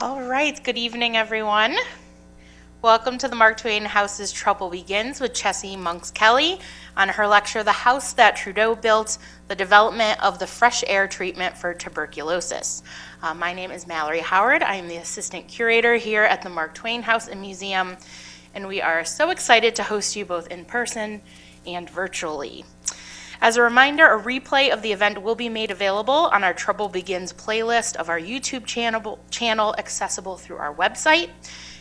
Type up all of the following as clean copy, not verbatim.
All right, good evening, everyone. Welcome to the Mark Twain House's Trouble Begins with Chessie Monks-Kelly on her lecture, The House That Trudeau Built, the Development of the Fresh Air Treatment for Tuberculosis. My name is Mallory Howard. I am the Assistant Curator here at the Mark Twain House and Museum, and we are so excited to host you both in person and virtually. As a reminder, a replay of the event will be made available on our Trouble Begins playlist of our YouTube channel accessible through our website.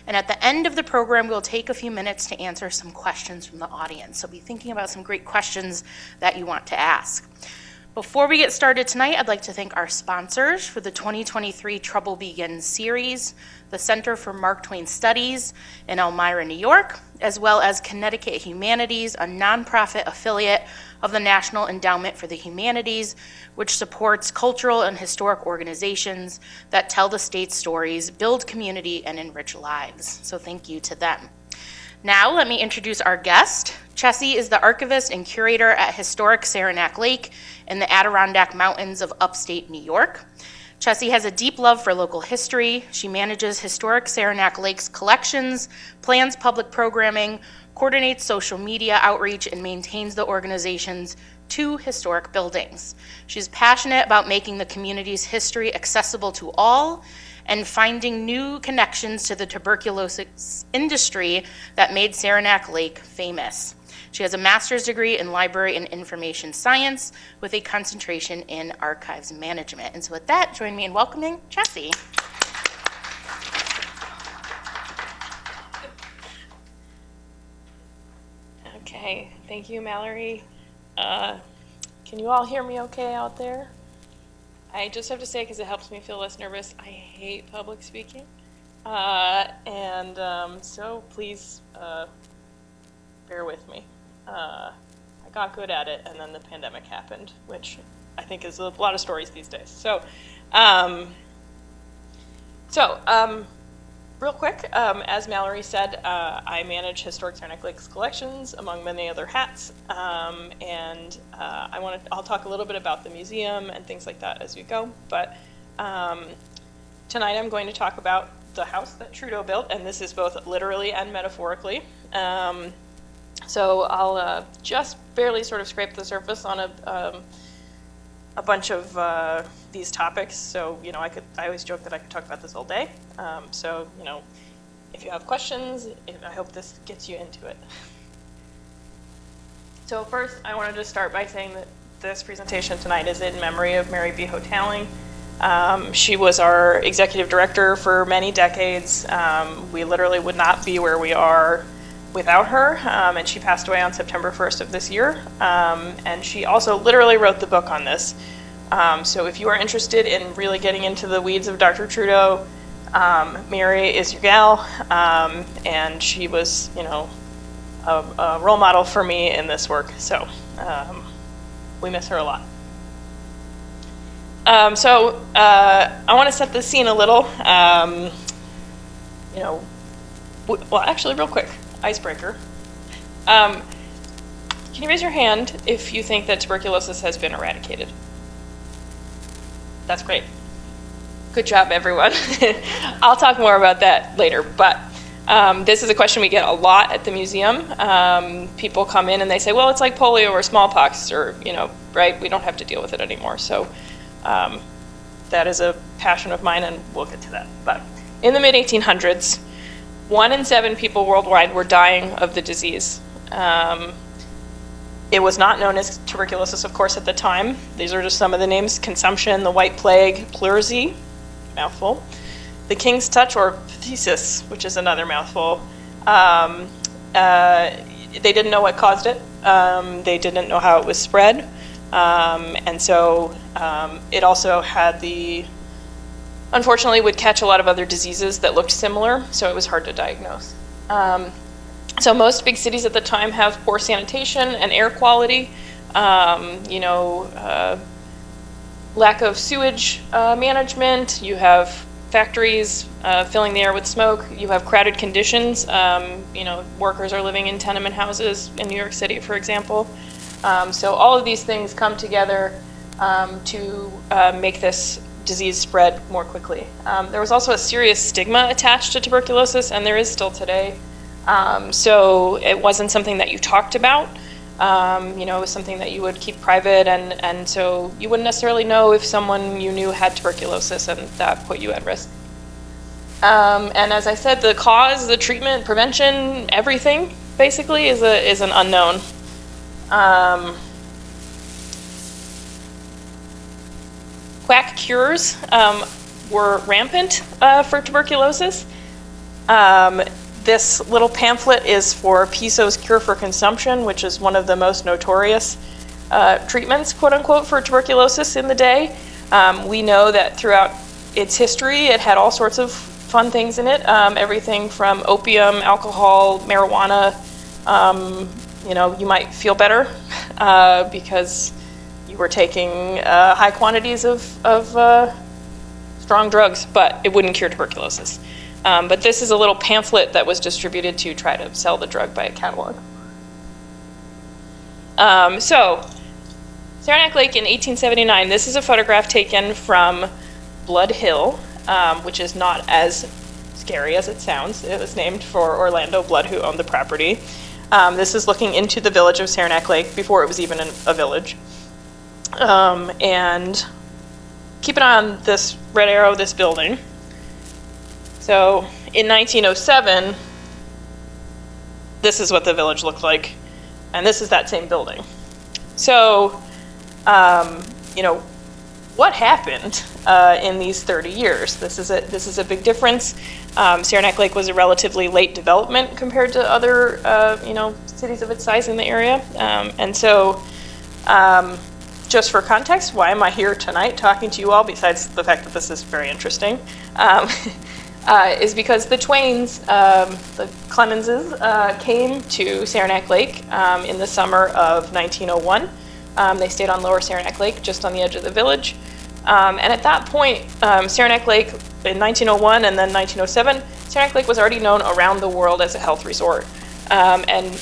And at the end of the program, we'll take a few minutes to answer some questions from the audience. So be thinking about some great questions that you want to ask. Before we get started tonight, I'd like to thank our sponsors for the 2023 Trouble Begins series, the Center for Mark Twain Studies in Elmira, New York, as well as Connecticut Humanities, a nonprofit affiliate of the National Endowment for the Humanities, which supports cultural and historic organizations that tell the state's stories, build community, and enrich lives. So thank you to them. Now let me introduce our guest. Chessie is the archivist and curator at Historic Saranac Lake in the Adirondack Mountains of upstate New York. Chessie has a deep love for local history. She manages Historic Saranac Lake's collections, plans public programming, coordinates social media outreach, and maintains the organization's 2 historic buildings. She's passionate about making the community's history accessible to all and finding new connections to the tuberculosis industry that made Saranac Lake famous. She has a master's degree in library and information science with a concentration in archives management. And so with that, join me in welcoming Chessie. Okay, thank you, Mallory. Can you all hear me okay out there? I just have to say, because it helps me feel less nervous, I hate public speaking. So please bear with me. I got good at it, and then the pandemic happened, which I think is a lot of stories these days. So real quick, as Mallory said, I manage Historic Saranac Lake's collections, among many other hats, I'll talk a little bit about the museum and things like that as we go, but tonight I'm going to talk about the house that Trudeau built, and this is both literally and metaphorically. So I'll just barely sort of scrape the surface on a bunch of these topics. So, I always joke that I could talk about this all day. If you have questions, I hope this gets you into it. So first, I wanted to start by saying that this presentation tonight is in memory of Mary B. Hotelling. She was our executive director for many decades. We literally would not be where we are without her, and she passed away on September 1st of this year. And she also literally wrote the book on this. So if you are interested in really getting into the weeds of Dr. Trudeau, Mary is your gal, and she was, a role model for me in this work. So we miss her a lot. I want to set the scene a little. Well, actually, real quick. Icebreaker. Can you raise your hand if you think that tuberculosis has been eradicated? That's great. Good job, everyone. I'll talk more about that later, but this is a question we get a lot at the museum. People come in and they say, well, it's like polio or smallpox, or, right? We don't have to deal with it anymore. So that is a passion of mine, and we'll get to that. But in the mid-1800s, 1 in 7 people worldwide were dying of the disease. It was not known as tuberculosis, of course, at the time. These are just some of the names: consumption, the white plague, pleurisy, mouthful, the king's touch, or phthisis, which is another mouthful. They didn't know what caused it. They didn't know how it was spread. And so it also had unfortunately would catch a lot of other diseases that looked similar, so it was hard to diagnose. So most big cities at the time have poor sanitation and air quality, lack of sewage management. You have factories filling the air with smoke. You have crowded conditions. Workers are living in tenement houses in New York City, for example. So all of these things come together to make this disease spread more quickly. There was also a serious stigma attached to tuberculosis, and there is still today. So it wasn't something that you talked about. It was something that you would keep private, and so you wouldn't necessarily know if someone you knew had tuberculosis, and that put you at risk. And as I said, the cause, the treatment, prevention, everything basically is an unknown. Quack cures were rampant for tuberculosis. This little pamphlet is for Piso's Cure for Consumption, which is one of the most notorious treatments, quote unquote, for tuberculosis in the day. We know that throughout its history, it had all sorts of fun things in it, everything from opium, alcohol, marijuana. You might feel better because you were taking high quantities of strong drugs, but it wouldn't cure tuberculosis. But this is a little pamphlet that was distributed to try to sell the drug by a catalog. So, Saranac Lake in 1879, this is a photograph taken from Blood Hill, which is not as scary as it sounds. It was named for Orlando Blood, who owned the property. This is looking into the village of Saranac Lake before it was even a village. And keep an eye on this red arrow, this building. So in 1907, this is what the village looked like, and this is that same building. So, what happened in these 30 years? This is a big difference. Saranac Lake was a relatively late development compared to other, cities of its size in the area, and so. Just for context, why am I here tonight talking to you all, besides the fact that this is very interesting, is because the Twains, the Clemenses, came to Saranac Lake in the summer of 1901. They stayed on Lower Saranac Lake, just on the edge of the village. And at that point, Saranac Lake in 1901 and then 1907, Saranac Lake was already known around the world as a health resort. And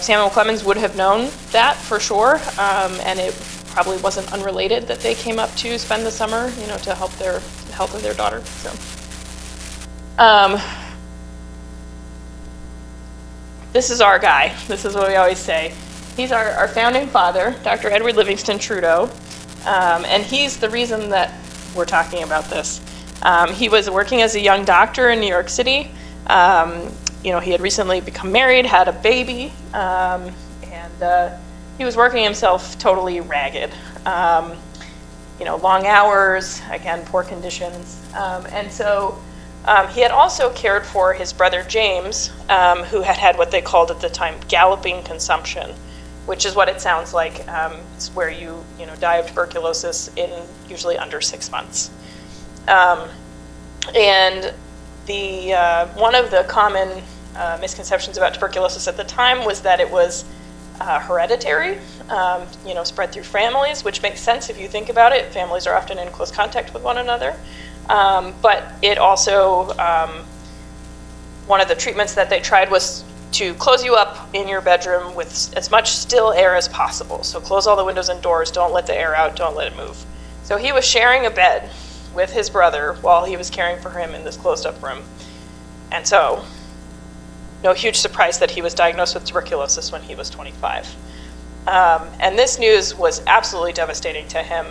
Samuel Clemens would have known that for sure, and it probably wasn't unrelated that they came up to spend the summer, to help the health of their daughter. So, this is our guy. This is what we always say. He's our founding father, Dr. Edward Livingston Trudeau, and he's the reason that we're talking about this. He was working as a young doctor in New York City. He had recently become married, had a baby, and he was working himself totally ragged. Long hours, again, poor conditions. And so he had also cared for his brother James, who had what they called at the time galloping consumption, which is what it sounds like. It's where you die of tuberculosis in usually under 6 months. And one of the common misconceptions about tuberculosis at the time was that it was hereditary, spread through families, which makes sense if you think about it. Families are often in close contact with one another. But it also, one of the treatments that they tried was to close you up in your bedroom with as much still air as possible. So close all the windows and doors, don't let the air out, don't let it move. So he was sharing a bed with his brother while he was caring for him in this closed up room. And so, no huge surprise that he was diagnosed with tuberculosis when he was 25. And this news was absolutely devastating to him.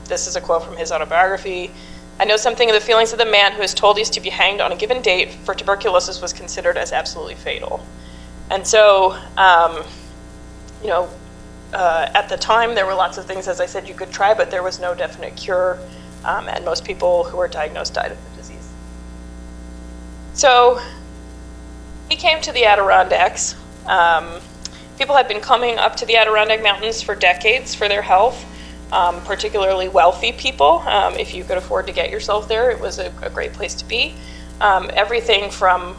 This is a quote from his autobiography. "I know something of the feelings of the man who is told he is to be hanged on a given date, for tuberculosis was considered as absolutely fatal." And so, at the time, there were lots of things, as I said, you could try, but there was no definite cure, and most people who were diagnosed died of the disease. So, he came to the Adirondacks. People had been coming up to the Adirondack Mountains for decades for their health, particularly wealthy people. If you could afford to get yourself there, it was a great place to be. Everything from,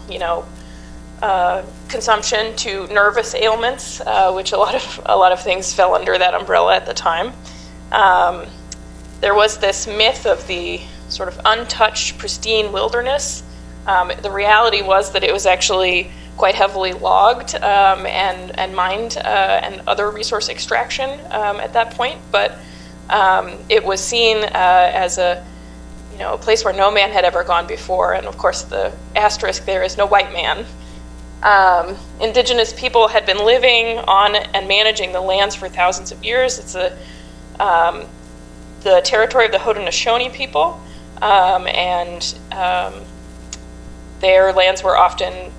consumption to nervous ailments, which a lot of things fell under that umbrella at the time. There was this myth of the sort of untouched, pristine wilderness. The reality was that it was actually quite heavily logged and mined and other resource extraction at that point. But It was seen as a place where no man had ever gone before, and of course the asterisk there is no white man. Indigenous people had been living on and managing the lands for thousands of years. It's the territory of the Haudenosaunee people, and their lands were often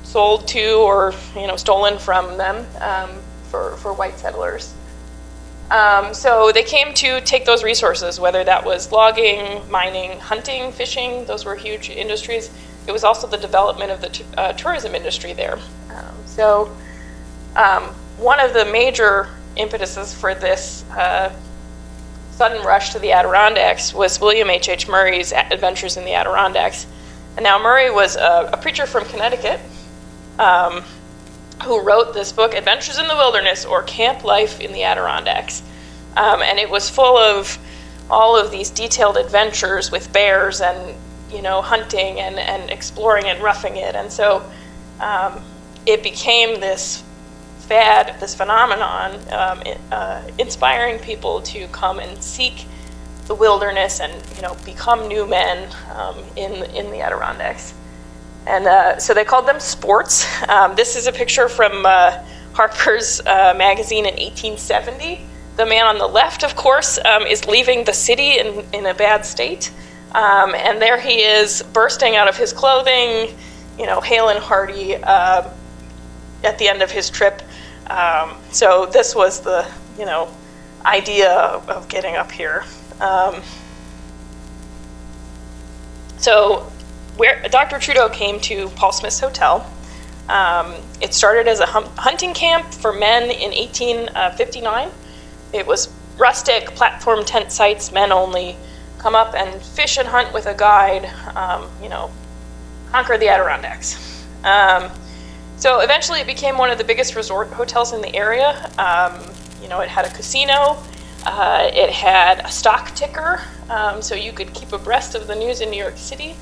sold to or stolen from them for white settlers. So they came to take those resources, whether that was logging, mining, hunting, fishing. Those were huge industries. It was also the development of the tourism industry there. One of the major impetuses for this sudden rush to the Adirondacks was William H. Murray's Adventures in the Adirondacks. And now Murray was a preacher from Connecticut who wrote this book, Adventures in the Wilderness, or Camp Life in the Adirondacks. And it was full of all of these detailed adventures with bears and hunting and exploring and roughing it. And so it became this fad, this phenomenon, inspiring people to come and seek the wilderness and become new men in the Adirondacks. And so they called them sports. This is a picture from Harper's magazine in 1870. The man on the left, of course, is leaving the city in a bad state. And there he is bursting out of his clothing, hale and hearty at the end of his trip. So this was the, idea of getting up here. So where Dr. Trudeau came to Paul Smith's Hotel, it started as a hunting camp for men in 1859. It was rustic, platform tent sites, men only. Come up and fish and hunt with a guide, conquer the Adirondacks. So eventually it became one of the biggest resort hotels in the area. It had a casino, it had a stock ticker, so you could keep abreast of the news in New York City.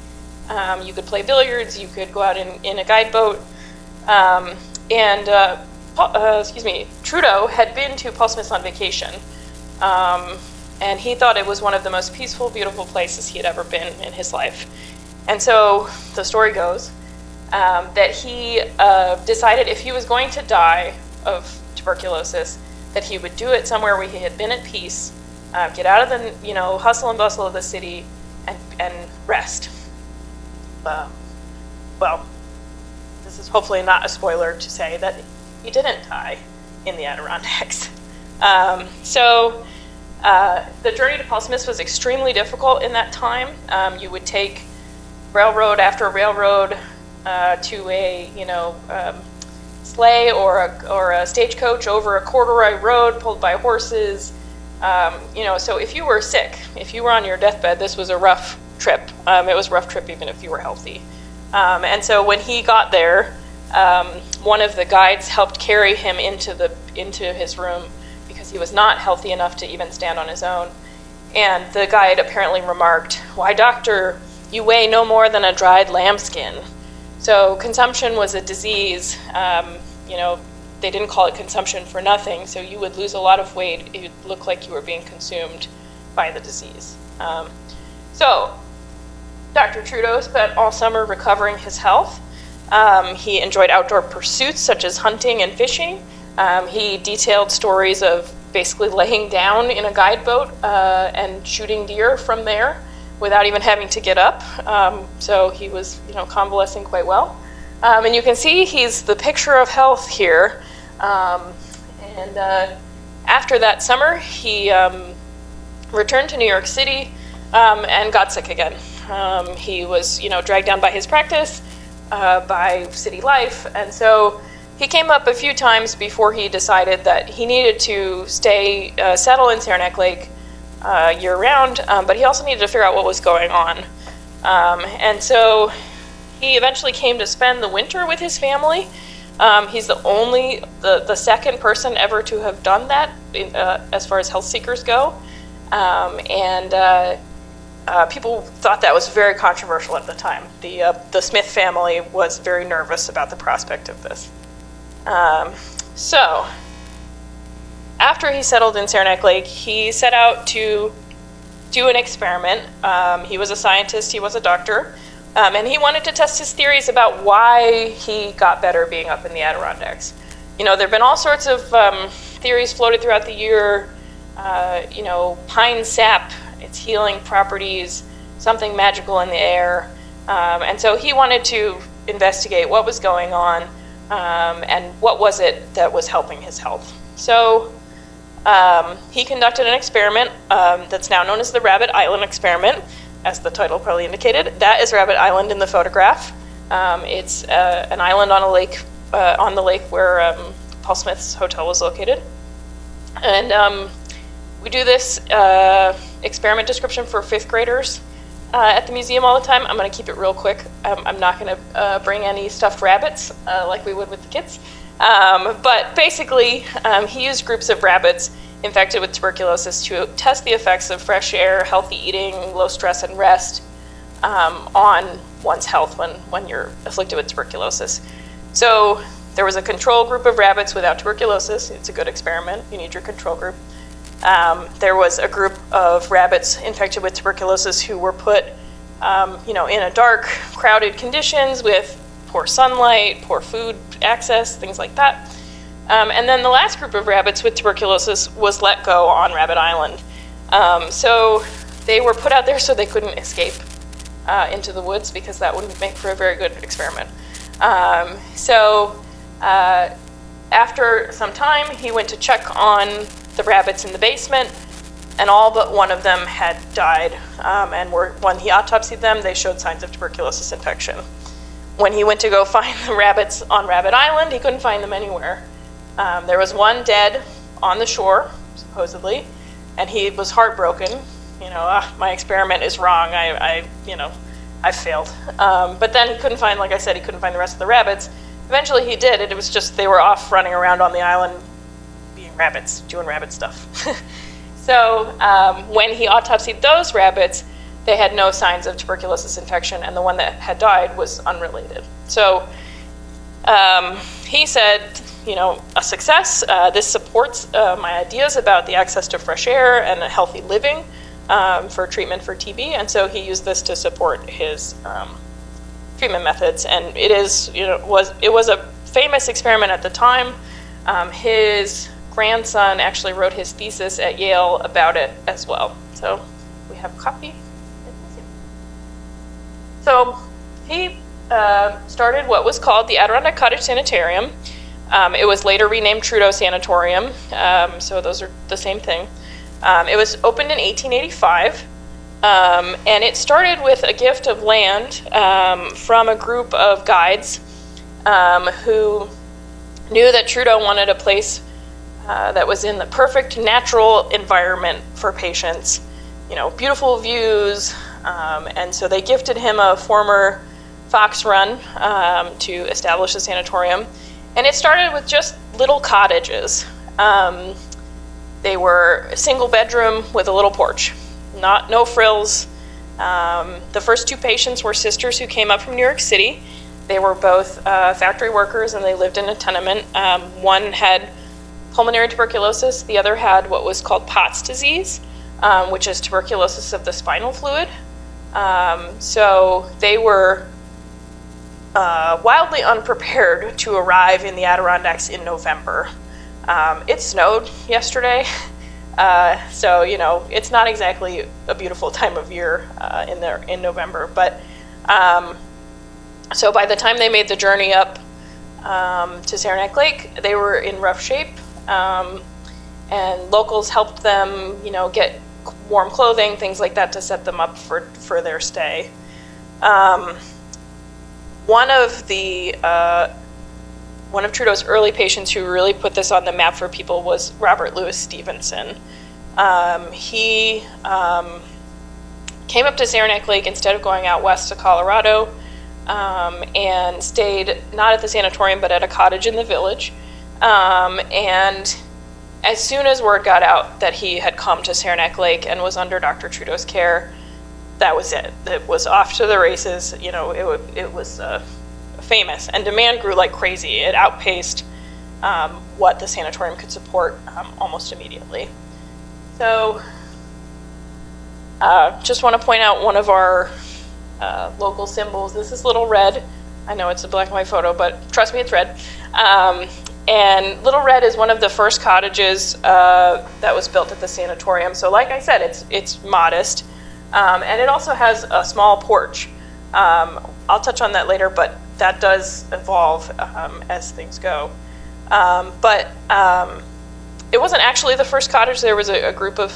You could play billiards, you could go out in a guide boat. Trudeau had been to Paul Smith's on vacation. And he thought it was one of the most peaceful, beautiful places he had ever been in his life. And so the story goes that he decided if he was going to die of tuberculosis, that he would do it somewhere where he had been at peace, get out of the hustle and bustle of the city, and rest. Well, this is hopefully not a spoiler to say that he didn't die in the Adirondacks. The journey to Paul Smith's was extremely difficult in that time. You would take railroad after railroad to a sleigh or a stagecoach over a corduroy road pulled by horses. So if you were sick, if you were on your deathbed, this was a rough trip. It was a rough trip even if you were healthy. And so when he got there, one of the guides helped carry him into his room because he was not healthy enough to even stand on his own. And the guide apparently remarked, "Why, doctor, you weigh no more than a dried lambskin." So consumption was a disease. They didn't call it consumption for nothing, so you would lose a lot of weight. It would look like you were being consumed by the disease. So Dr. Trudeau spent all summer recovering his health. He enjoyed outdoor pursuits such as hunting and fishing. He detailed stories of basically laying down in a guide boat and shooting deer from there without even having to get up. So he was, convalescing quite well. And you can see he's the picture of health here. After that summer, he returned to New York City and got sick again. He was, dragged down by his practice, by city life, and so he came up a few times before he decided that he needed to settle in Saranac Lake year-round, but he also needed to figure out what was going on. And so he eventually came to spend the winter with his family. He's the second person ever to have done that as far as health seekers go. People thought that was very controversial at the time. The Smith family was very nervous about the prospect of this. after he settled in Saranac Lake, he set out to do an experiment. He was a scientist, he was a doctor, and he wanted to test his theories about why he got better being up in the Adirondacks. You know, there have been all sorts of theories floated throughout the year. You know, pine sap, its healing properties, something magical in the air. And so he wanted to investigate what was going on and what was it that was helping his health. So he conducted an experiment that's now known as the Rabbit Island experiment, as the title probably indicated. That is Rabbit Island in the photograph. It's an island on a lake, on the lake where Paul Smith's hotel was located. And we do this experiment description for 5th graders at the museum all the time. I'm going to keep it real quick. I'm not going to bring any stuffed rabbits like we would with the kids. But basically, he used groups of rabbits infected with tuberculosis to test the effects of fresh air, healthy eating, low stress, and rest on one's health when you're afflicted with tuberculosis. So there was a control group of rabbits without tuberculosis. It's a good experiment. You need your control group. There was a group of rabbits infected with tuberculosis who were put, you know, in a dark, crowded conditions with poor sunlight, poor food access, things like that. And then the last group of rabbits with tuberculosis was let go on Rabbit Island. So they were put out there so they couldn't escape into the woods, because that wouldn't make for a very good experiment. After some time, he went to check on the rabbits in the basement, and all but one of them had died. When he autopsied them, they showed signs of tuberculosis infection. When he went to go find the rabbits on Rabbit Island, he couldn't find them anywhere. There was one dead on the shore, supposedly, and he was heartbroken. You know, my experiment is wrong. I failed. But then he couldn't find, like I said, he couldn't find the rest of the rabbits. Eventually he did, and it was just they were off running around on the island being rabbits, doing rabbit stuff. So when he autopsied those rabbits, they had no signs of tuberculosis infection, and the one that had died was unrelated. So he said, you know, a success. This supports my ideas about the access to fresh air and a healthy living for treatment for TB, and so he used this to support his treatment methods. And it is, you know, it was a famous experiment at the time. His grandson actually wrote his thesis at Yale about it as well. So we have a copy. So he started what was called the Adirondack Cottage Sanatorium. It was later renamed Trudo Sanatorium, so those are the same thing. It was opened in 1885, and it started with a gift of land from a group of guides who knew that Trudeau wanted a place that was in the perfect natural environment for patients, you know, beautiful views, and so they gifted him a former fox run to establish a sanatorium. And it started with just little cottages. They were a single bedroom with a little porch, no frills. The first 2 patients were sisters who came up from New York City. They were both factory workers, and they lived in a tenement. One had pulmonary tuberculosis. The other had what was called Pott's disease, which is tuberculosis of the spinal fluid. So they were wildly unprepared to arrive in the Adirondacks in November. It snowed yesterday, so you know it's not exactly a beautiful time of year in November. But so by the time they made the journey up to Saranac Lake, they were in rough shape, and locals helped them, you know, get warm clothing, things like that, to set them up for their stay. One of Trudeau's early patients who really put this on the map for people was Robert Louis Stevenson. He came up to Saranac Lake instead of going out west to Colorado, and stayed not at the sanatorium but at a cottage in the village. And as soon as word got out that he had come to Saranac Lake and was under Dr. Trudeau's care, that was it. It was off to the races. You know, it was famous, and demand grew like crazy. It outpaced what the sanatorium could support almost immediately. So just want to point out one of our local symbols. This is Little Red. I know it's a black and white photo, but trust me, it's red. And Little Red is one of the first cottages that was built at the sanatorium. So like I said, it's modest. And it also has a small porch. I'll touch on that later, but that does evolve as things go. But it wasn't actually the first cottage. There was a group of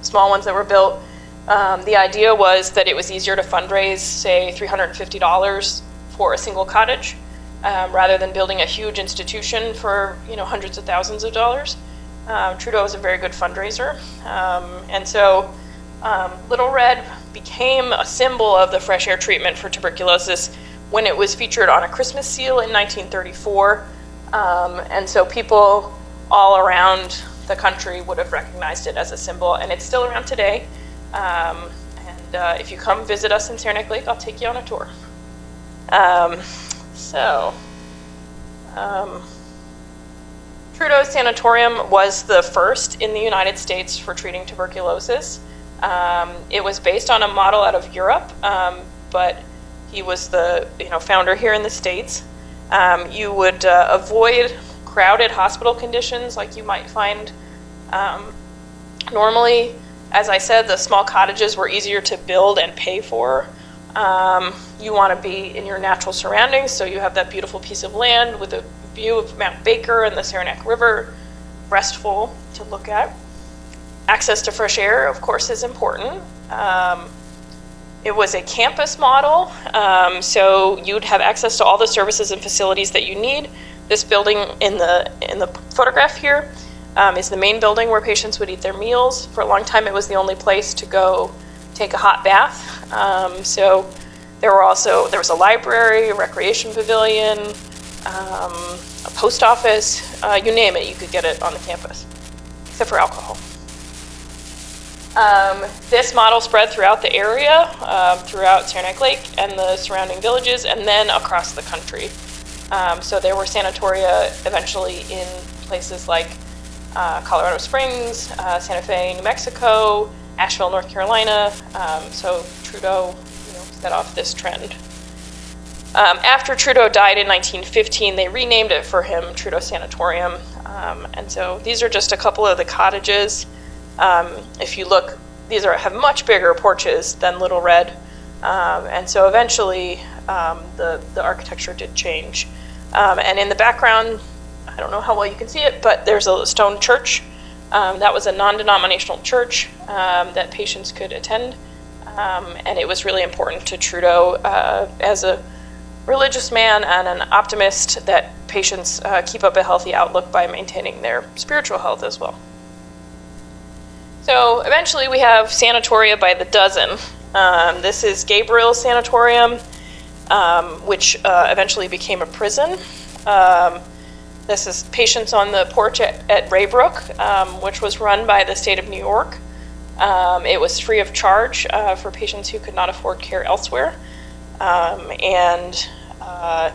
small ones that were built. The idea was that it was easier to fundraise, say, $350 for a single cottage, rather than building a huge institution for hundreds of thousands of dollars. Trudeau was a very good fundraiser, and so Little Red became a symbol of the fresh air treatment for tuberculosis when it was featured on a Christmas seal in 1934, and so people all around the country would have recognized it as a symbol, and it's still around today. And if you come visit us in Saranac Lake, I'll take you on a tour. Trudeau Sanatorium was the first in the United States for treating tuberculosis. It was based on a model out of Europe, but he was the founder here in the States. You would avoid crowded hospital conditions like you might find normally. As I said, the small cottages were easier to build and pay for. You want to be in your natural surroundings, so you have that beautiful piece of land with a view of Mount Baker and the Saranac River, restful to look at. Access to fresh air, of course, is important. It was a campus model, so you'd have access to all the services and facilities that you need. This building in the photograph here is the main building where patients would eat their meals. For a long time, it was the only place to go take a hot bath. So there was a library, a recreation pavilion, a post office, you name it, you could get it on the campus, except for alcohol. This model spread throughout the area, throughout Saranac Lake and the surrounding villages, and then across the country. So there were sanatoria eventually in places like Colorado Springs, Santa Fe, New Mexico, Asheville, North Carolina. So Trudeau set off this trend. After Trudeau died in 1915, they renamed it for him Trudeau Sanatorium. And so these are just a couple of the cottages. If you look, these have much bigger porches than Little Red. And so eventually the architecture did change. And in the background, I don't know how well you can see it, but there's a stone church. That was a non-denominational church that patients could attend. And it was really important to Trudeau as a religious man and an optimist that patients keep up a healthy outlook by maintaining their spiritual health as well. So eventually we have sanatoria by the dozen. This is Gabriel's Sanatorium, which eventually became a prison. This is Patients on the Porch at Raybrook, which was run by the state of New York. It was free of charge for patients who could not afford care elsewhere, and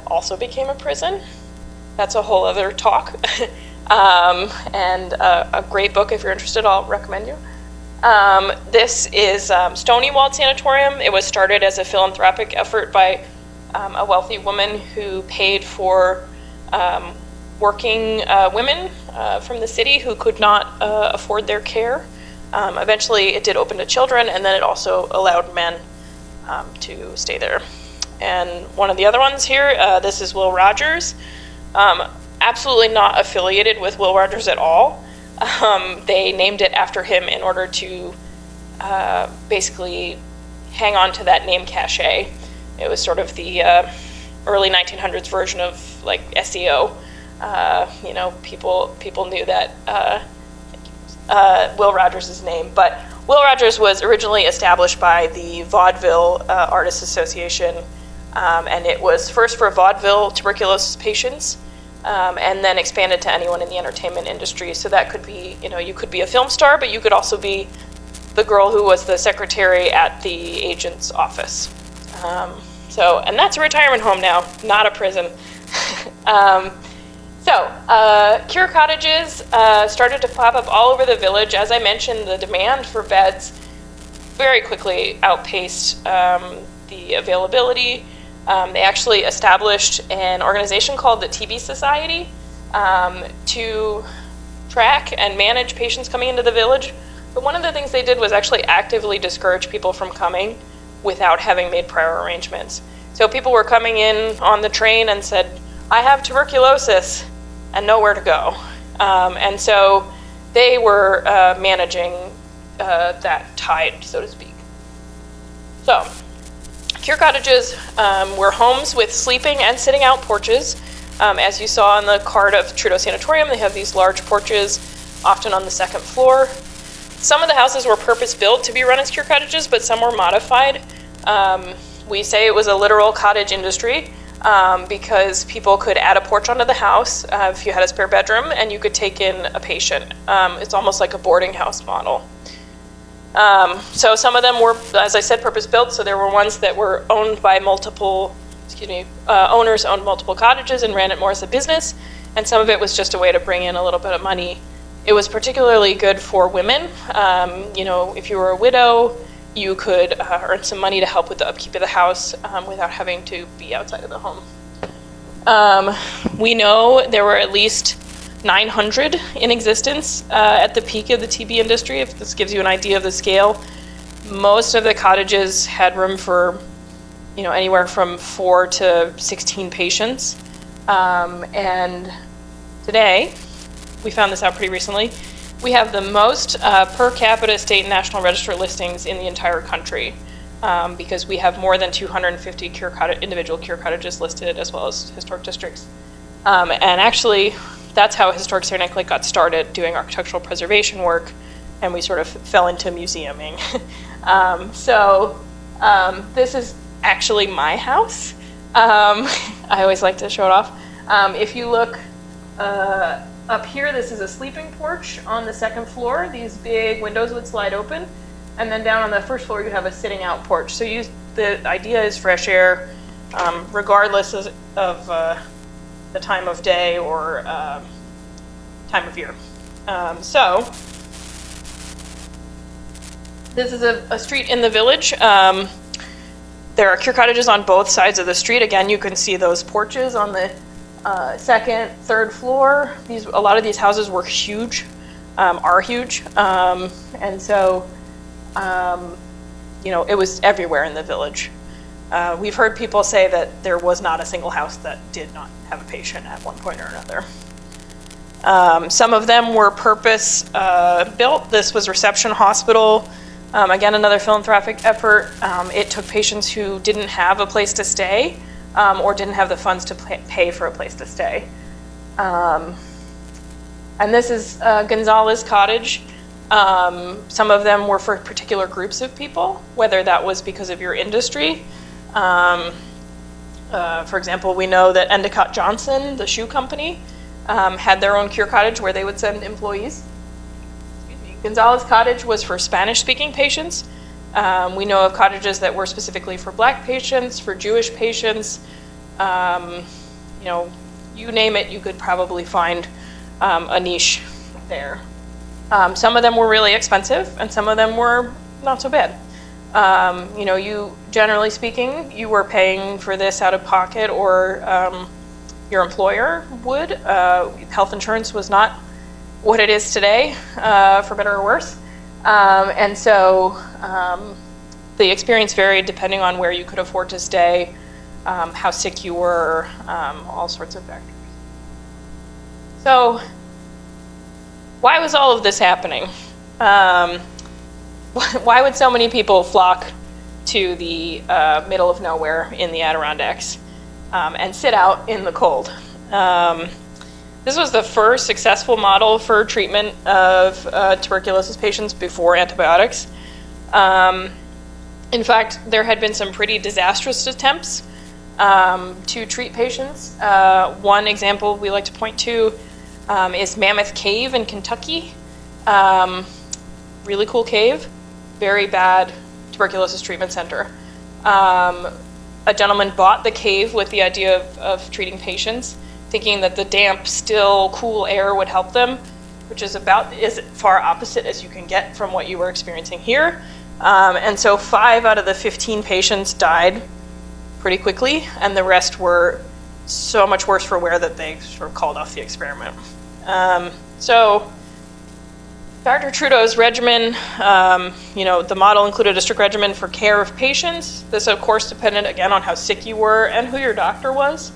also became a prison. That's a whole other talk. And a great book, if you're interested, I'll recommend you. This is Stony Walled Sanatorium. It was started as a philanthropic effort by a wealthy woman who paid for working women from the city who could not afford their care. Eventually it did open to children, and then it also allowed men to stay there. And one of the other ones here, this is Will Rogers. Absolutely not affiliated with Will Rogers at all. They named it after him in order to basically hang on to that name cachet. It was sort of the early 1900s version of like SEO. People knew that Will Rogers' name, but Will Rogers was originally established by the Vaudeville Artists Association, and it was first for vaudeville tuberculosis patients, and then expanded to anyone in the entertainment industry. So that could be, you could be a film star, but you could also be the girl who was the secretary at the agent's office. And that's a retirement home now, not a prison. Cure Cottages started to pop up all over the village. As I mentioned, the demand for beds very quickly outpaced the availability. They actually established an organization called the TB Society to track and manage patients coming into the village. But one of the things they did was actually actively discourage people from coming without having made prior arrangements. So people were coming in on the train and said, I have tuberculosis, and nowhere to go. And so they were managing that tide, so to speak. So, Cure Cottages were homes with sleeping and sitting out porches. As you saw in the card of Trudo Sanatorium, they have these large porches, often on the second floor. Some of the houses were purpose-built to be run as Cure Cottages, but some were modified. We say it was a literal cottage industry because people could add a porch onto the house if you had a spare bedroom, and you could take in a patient. It's almost like a boarding house model. So some of them were, as I said, purpose-built, so there were ones that were owned by multiple, owners owned multiple cottages and ran it more as a business, and some of it was just a way to bring in a little bit of money. It was particularly good for women. If you were a widow, you could earn some money to help with the upkeep of the house without having to be outside of the home. We know there were at least 900 in existence at the peak of the TB industry, if this gives you an idea of the scale. Most of the cottages had room for anywhere from 4 to 16 patients. And today, we found this out pretty recently, we have the most per capita state and national register listings in the entire country because we have more than 250 individual Cure Cottages listed, as well as historic districts. And actually, that's how Historic Saranac Lake got started, doing architectural preservation work, and we sort of fell into museuming. This is actually my house. I always like to show it off. If you look up here, this is a sleeping porch on the second floor. These big windows would slide open. And then down on the first floor, you have a sitting out porch. So the idea is fresh air, regardless of the time of day or time of year. This is a street in the village. There are Cure Cottages on both sides of the street. Again, you can see those porches on the second, third floor. A lot of these houses were huge, are huge, and so it was everywhere in the village. We've heard people say that there was not a single house that did not have a patient at one point or another. Some of them were purpose built. This was Reception Hospital. Again, another philanthropic effort. It took patients who didn't have a place to stay or didn't have the funds to pay for a place to stay. And this is Gonzalez Cottage. Some of them were for particular groups of people, whether that was because of your industry. For example, we know that Endicott Johnson, the shoe company, had their own Cure Cottage where they would send employees. Gonzalez Cottage was for Spanish-speaking patients. We know of cottages that were specifically for Black patients, for Jewish patients. You name it, you could probably find a niche there. Some of them were really expensive, and some of them were not so bad. You generally speaking, you were paying for this out of pocket, or your employer would. Health insurance was not what it is today, for better or worse. And so the experience varied depending on where you could afford to stay, how sick you were, all sorts of factors. So why was all of this happening? Why would so many people flock to the middle of nowhere in the Adirondacks and sit out in the cold? This was the first successful model for treatment of tuberculosis patients before antibiotics. In fact, there had been some pretty disastrous attempts to treat patients. One example we like to point to is Mammoth Cave in Kentucky. Really cool cave, very bad tuberculosis treatment center. A gentleman bought the cave with the idea of treating patients, thinking that the damp, still, cool air would help them, which is about as far opposite as you can get from what you were experiencing here. And so 5 out of the 15 patients died pretty quickly, and the rest were so much worse for wear that they sort of called off the experiment. So Dr. Trudeau's regimen, the model included a strict regimen for care of patients. This, of course, depended, again, on how sick you were and who your doctor was.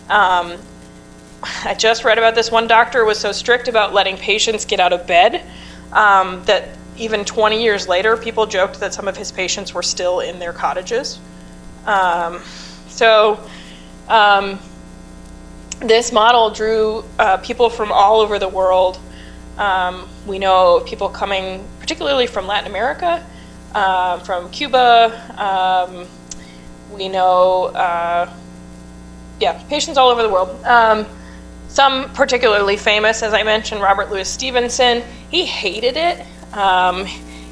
I just read about this. One doctor was so strict about letting patients get out of bed that even 20 years later, people joked that some of his patients were still in their cottages. This model drew people from all over the world. We know people coming particularly from Latin America, from Cuba. We know, patients all over the world. Some particularly famous, as I mentioned, Robert Louis Stevenson. He hated it.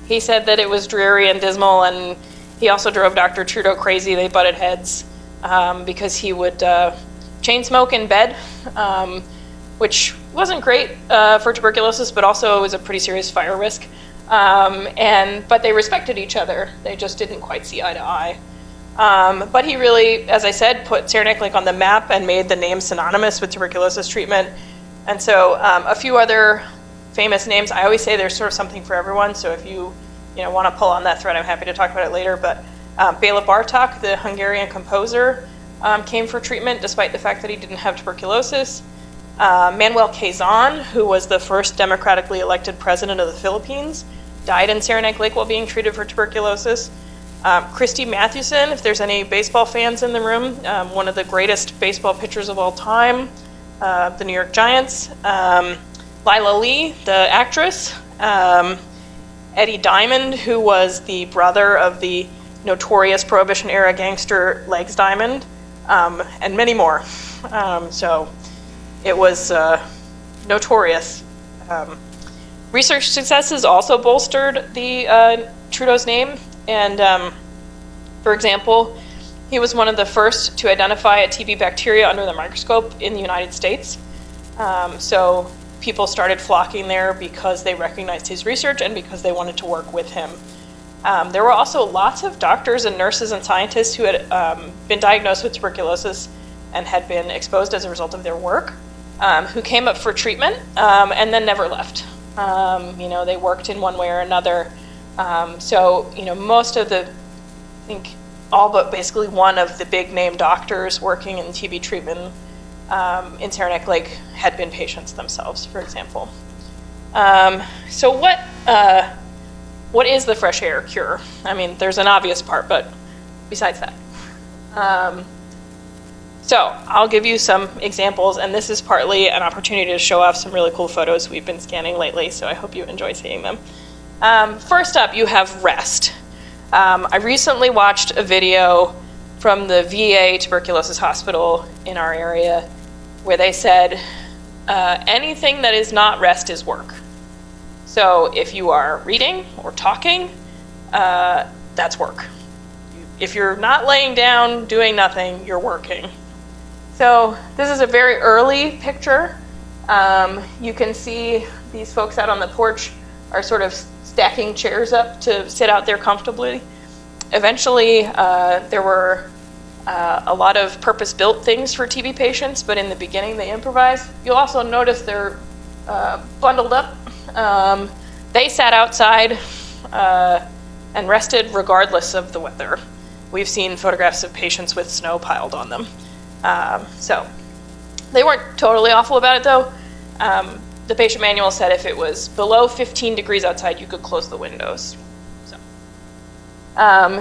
He said that it was dreary and dismal, and he also drove Dr. Trudeau crazy. They butted heads because he would chain smoke in bed, which wasn't great for tuberculosis, but also was a pretty serious fire risk. But they respected each other. They just didn't quite see eye to eye. But he really, as I said, put Saranac Lake on the map and made the name synonymous with tuberculosis treatment. And so a few other famous names. I always say there's sort of something for everyone, so if you want to pull on that thread, I'm happy to talk about it later. But Bela Bartok, the Hungarian composer, came for treatment despite the fact that he didn't have tuberculosis. Manuel Quezon, who was the first democratically elected president of the Philippines, died in Saranac Lake while being treated for tuberculosis. Christy Mathewson, if there's any baseball fans in the room, one of the greatest baseball pitchers of all time, the New York Giants. Lila Lee, the actress. Eddie Diamond, who was the brother of the notorious Prohibition-era gangster Legs Diamond, and many more. So it was notorious. Research successes also bolstered the Trudeau's name. And for example, he was one of the first to identify a TB bacteria under the microscope in the United States. So people started flocking there because they recognized his research and because they wanted to work with him. There were also lots of doctors and nurses and scientists who had been diagnosed with tuberculosis and had been exposed as a result of their work, who came up for treatment and then never left. They worked in one way or another. Most of I think all but basically one of the big name doctors working in TB treatment in Saranac Lake had been patients themselves, for example. So what is the fresh air cure? I mean, there's an obvious part, but besides that. So I'll give you some examples, and this is partly an opportunity to show off some really cool photos we've been scanning lately, so I hope you enjoy seeing them. First up, you have rest. I recently watched a video from the VA tuberculosis hospital in our area where they said anything that is not rest is work. So if you are reading or talking, that's work. If you're not laying down doing nothing, you're working. So this is a very early picture. You can see these folks out on the porch are sort of stacking chairs up to sit out there comfortably. Eventually, there were a lot of purpose-built things for TB patients, but in the beginning they improvised. You'll also notice they're bundled up. They sat outside and rested regardless of the weather. We've seen photographs of patients with snow piled on them. So they weren't totally awful about it though. The patient manual said if it was below 15 degrees outside, you could close the windows. So,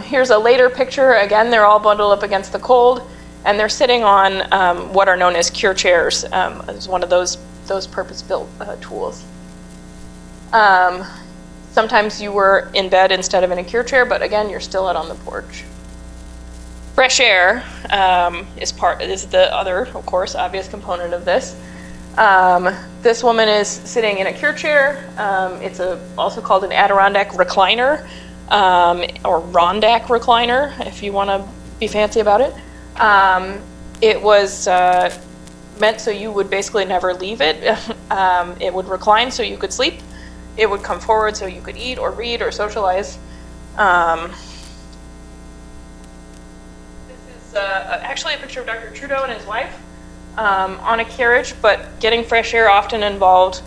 here's a later picture. Again, they're all bundled up against the cold, and they're sitting on what are known as cure chairs. It's one of those purpose-built tools. Sometimes you were in bed instead of in a cure chair, but again, you're still out on the porch. Fresh air is the other, of course, obvious component of this. This woman is sitting in a cure chair. It's also called an Adirondack recliner, or Rondack recliner, if you want to be fancy about it. It was meant so you would basically never leave it. It would recline so you could sleep. It would come forward so you could eat or read or socialize. This is actually a picture of Dr. Trudeau and his wife on a carriage, but getting fresh air often involved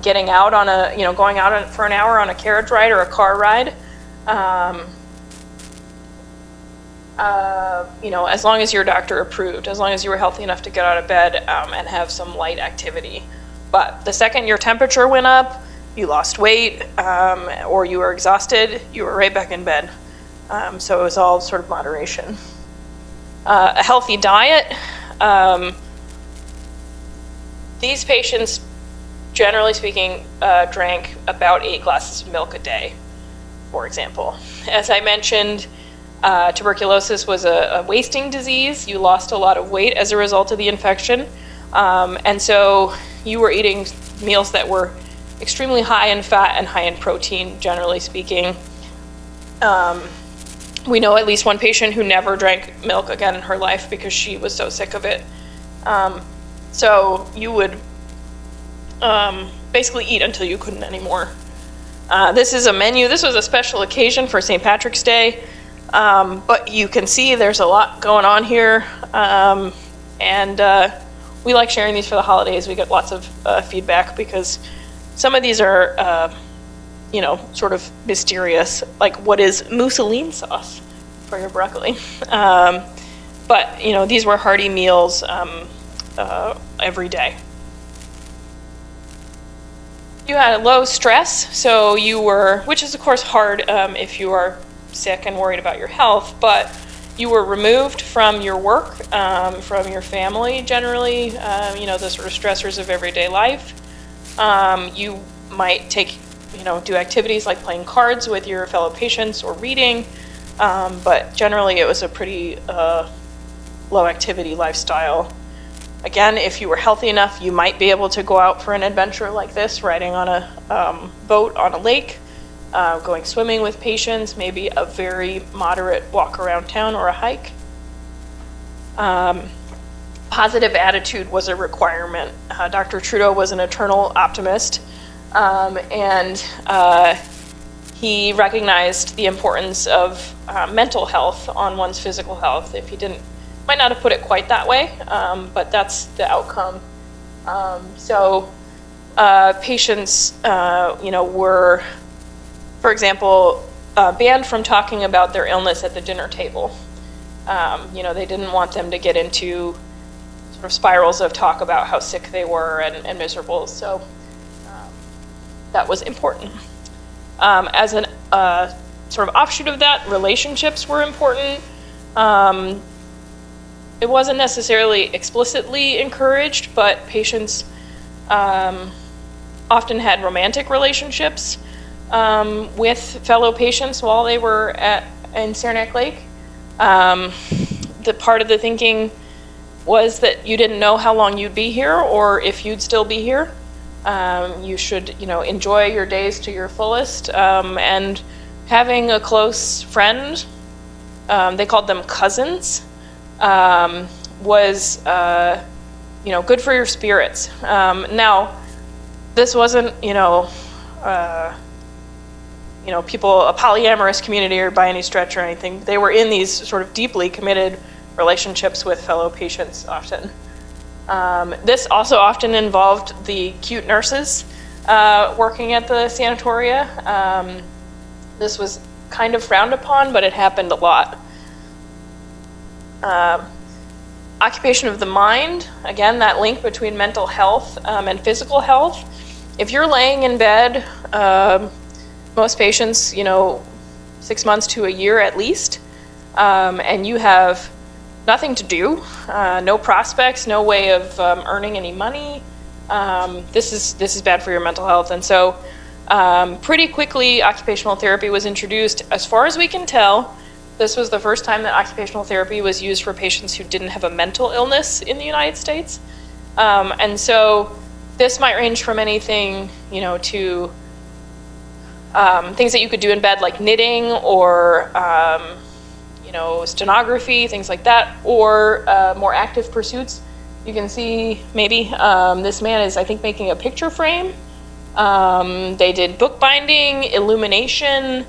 getting out on going out for an hour on a carriage ride or a car ride. As long as your doctor approved, as long as you were healthy enough to get out of bed and have some light activity. But the second your temperature went up, you lost weight, or you were exhausted, you were right back in bed. So it was all sort of moderation. A healthy diet. These patients, generally speaking, drank about 8 glasses of milk a day, for example. As I mentioned, tuberculosis was a wasting disease. You lost a lot of weight as a result of the infection. And so you were eating meals that were extremely high in fat and high in protein, generally speaking. We know at least one patient who never drank milk again in her life because she was so sick of it. So you would basically eat until you couldn't anymore. This is a menu. This was a special occasion for St. Patrick's Day. But you can see there's a lot going on here, and we like sharing these for the holidays. We get lots of feedback because some of these are, sort of mysterious, like what is mousseline sauce for your broccoli? But these were hearty meals every day. You had low stress, so you were, which is of course hard if you are sick and worried about your health, but you were removed from your work, from your family generally, the sort of stressors of everyday life. You might do activities like playing cards with your fellow patients or reading, but generally it was a pretty low activity lifestyle. Again, if you were healthy enough, you might be able to go out for an adventure like this, riding on a boat on a lake, going swimming with patients, maybe a very moderate walk around town or a hike. Positive attitude was a requirement. Dr. Trudeau was an eternal optimist, and he recognized the importance of mental health on one's physical health. If he might not have put it quite that way, but that's the outcome. So patients, were, for example, banned from talking about their illness at the dinner table. They didn't want them to get into sort of spirals of talk about how sick they were and miserable. So that was important. As an sort of offshoot of that, relationships were important. It wasn't necessarily explicitly encouraged, but patients often had romantic relationships with fellow patients while they were in Saranac Lake. The part of the thinking was that you didn't know how long you'd be here or if you'd still be here. You should, enjoy your days to your fullest. And having a close friend, they called them cousins, was, good for your spirits. Now, this wasn't, people, a polyamorous community or by any stretch or anything. They were in these sort of deeply committed relationships with fellow patients often. This also often involved the cute nurses working at the sanatoria. This was kind of frowned upon, but it happened a lot. Occupation of the mind, again, that link between mental health and physical health. If you're laying in bed, most patients, 6 months to a year at least, and you have nothing to do, no prospects, no way of earning any money, this is bad for your mental health. And so pretty quickly, occupational therapy was introduced. As far as we can tell, this was the first time that occupational therapy was used for patients who didn't have a mental illness in the United States. And so this might range from anything, to things that you could do in bed, like knitting or, stenography, things like that, or more active pursuits, you can see maybe this man is, I think, making a picture frame. They did bookbinding, illumination,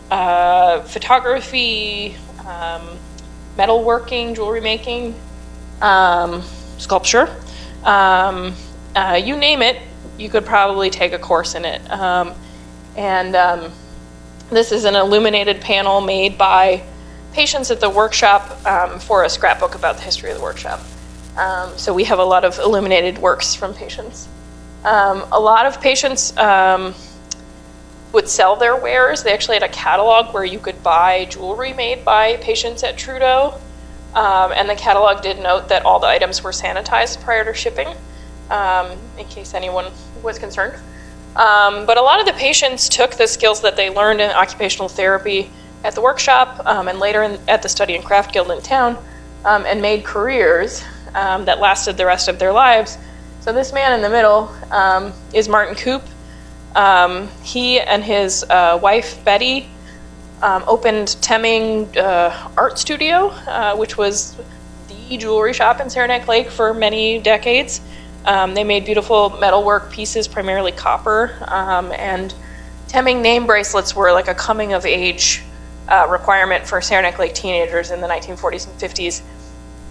photography, metalworking, jewelry making, sculpture. You name it, you could probably take a course in it. This is an illuminated panel made by patients at the workshop for a scrapbook about the history of the workshop. So we have a lot of illuminated works from patients. A lot of patients would sell their wares. They actually had a catalog where you could buy jewelry made by patients at Trudeau. And the catalog did note that all the items were sanitized prior to shipping, in case anyone was concerned. But a lot of the patients took the skills that they learned in occupational therapy at the workshop and later at the Study and Craft Guild in town and made careers that lasted the rest of their lives. So this man in the middle is Martin Coop. He and his wife, Betty, opened Temming Art Studio, which was the jewelry shop in Saranac Lake for many decades. They made beautiful metalwork pieces, primarily copper, and Temming name bracelets were like a coming of age requirement for Saranac Lake teenagers in the 1940s and 50s.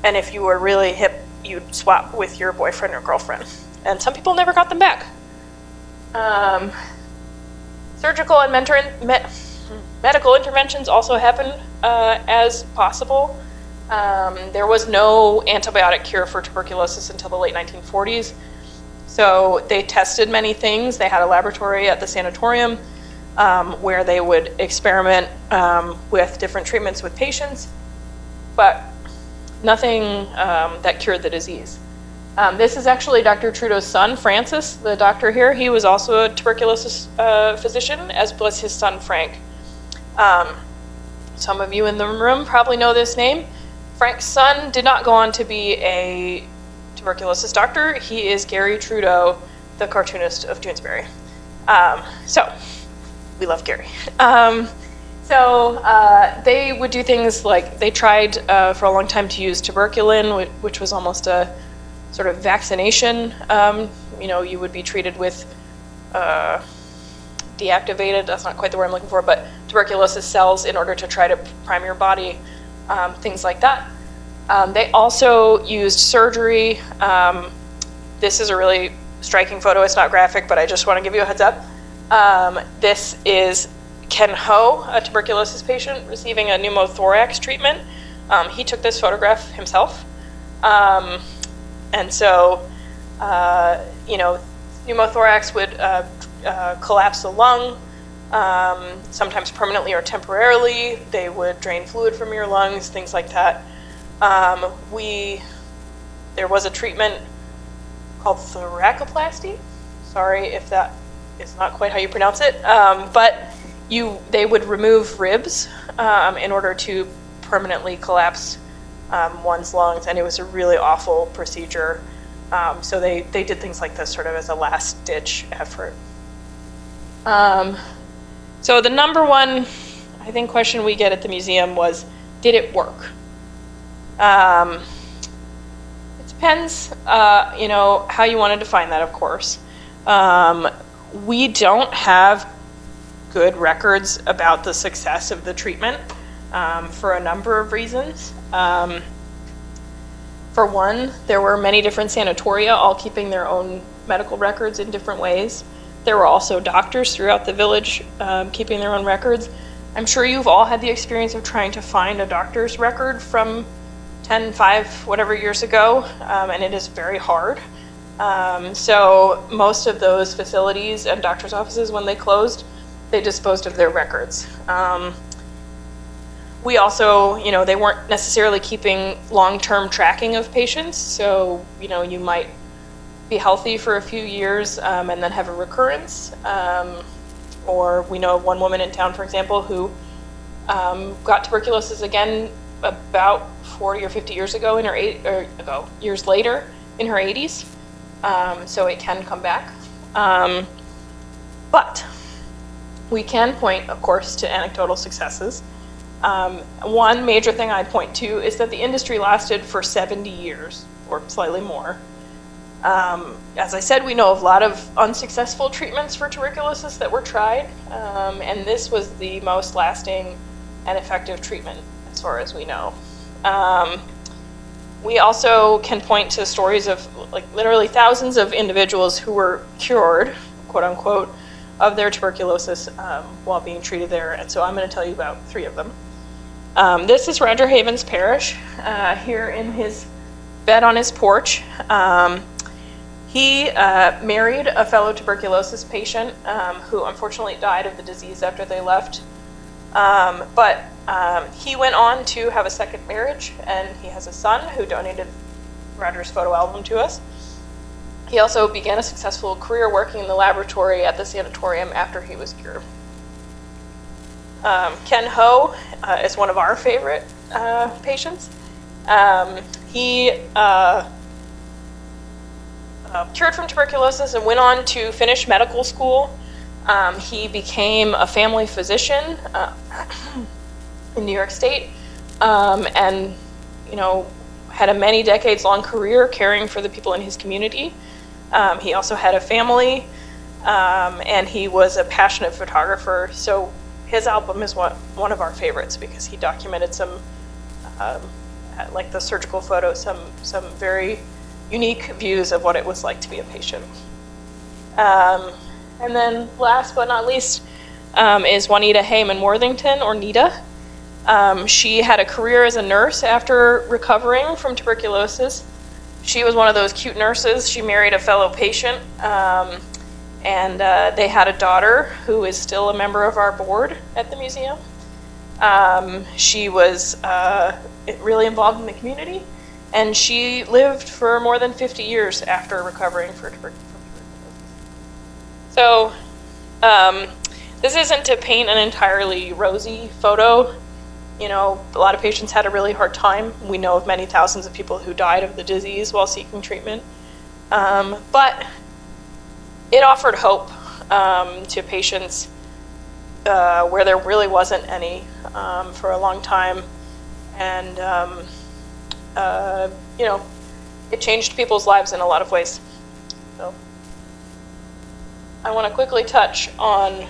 And if you were really hip, you'd swap with your boyfriend or girlfriend. And some people never got them back. Surgical and medical interventions also happened as possible. There was no antibiotic cure for tuberculosis until the late 1940s. So they tested many things. They had a laboratory at the sanatorium where they would experiment with different treatments with patients, but nothing that cured the disease. This is actually Dr. Trudeau's son, Francis, the doctor here. He was also a tuberculosis physician, as was his son, Frank. Some of you in the room probably know this name. Frank's son did not go on to be a tuberculosis doctor. He is Gary Trudeau, the cartoonist of Doonesbury. So, we love Gary. They would do things like, they tried for a long time to use tuberculin, which was almost a sort of vaccination. You would be treated with deactivated, that's not quite the word I'm looking for, but tuberculosis cells in order to try to prime your body, things like that. They also used surgery. This is a really striking photo. It's not graphic, but I just want to give you a heads up. This is Ken Ho, a tuberculosis patient receiving a pneumothorax treatment. He took this photograph himself. Pneumothorax would collapse the lung, sometimes permanently or temporarily. They would drain fluid from your lungs, things like that. There was a treatment called thoracoplasty. Sorry if that is not quite how you pronounce it, but they would remove ribs in order to permanently collapse one's lungs, and it was a really awful procedure. So they did things like this sort of as a last-ditch effort. So the number one, I think, question we get at the museum was, did it work? It depends, how you want to define that, of course. We don't have good records about the success of the treatment for a number of reasons. For one, there were many different sanatoria, all keeping their own medical records in different ways. There were also doctors throughout the village keeping their own records. I'm sure you've all had the experience of trying to find a doctor's record from 10, 5, whatever years ago, and it is very hard. So most of those facilities and doctor's offices, when they closed, they disposed of their records. We also, they weren't necessarily keeping long-term tracking of patients. So, you might be healthy for a few years and then have a recurrence. Or we know of one woman in town, for example, who got tuberculosis again about 40 or 50 years ago years later in her 80s. So it can come back. But we can point, of course, to anecdotal successes. One major thing I'd point to is that the industry lasted for 70 years or slightly more. As I said, we know of a lot of unsuccessful treatments for tuberculosis that were tried, and this was the most lasting and effective treatment as far as we know. We also can point to stories of like literally thousands of individuals who were cured, quote unquote, of their tuberculosis while being treated there, and so I'm going to tell you about 3 of them. This is Roger Haven's parish here in his bed on his porch. He married a fellow tuberculosis patient who unfortunately died of the disease after they left. But he went on to have a second marriage, and he has a son who donated Roger's photo album to us. He also began a successful career working in the laboratory at the sanatorium after he was cured. Ken Ho is one of our favorite patients. He cured from tuberculosis and went on to finish medical school. He became a family physician in New York State, and had a many decades long career caring for the people in his community. He also had a family, and he was a passionate photographer. So his album is one of our favorites because he documented some, like the surgical photos, some very unique views of what it was like to be a patient. And then last but not least is Juanita Heyman Worthington, or Nita. She had a career as a nurse after recovering from tuberculosis. She was one of those cute nurses. She married a fellow patient, and they had a daughter who is still a member of our board at the museum. She was really involved in the community, and she lived for more than 50 years after recovering from tuberculosis. So this isn't to paint an entirely rosy photo. A lot of patients had a really hard time. We know of many thousands of people who died of the disease while seeking treatment. But it offered hope to patients where there really wasn't any for a long time. And, it changed people's lives in a lot of ways. So I want to quickly touch on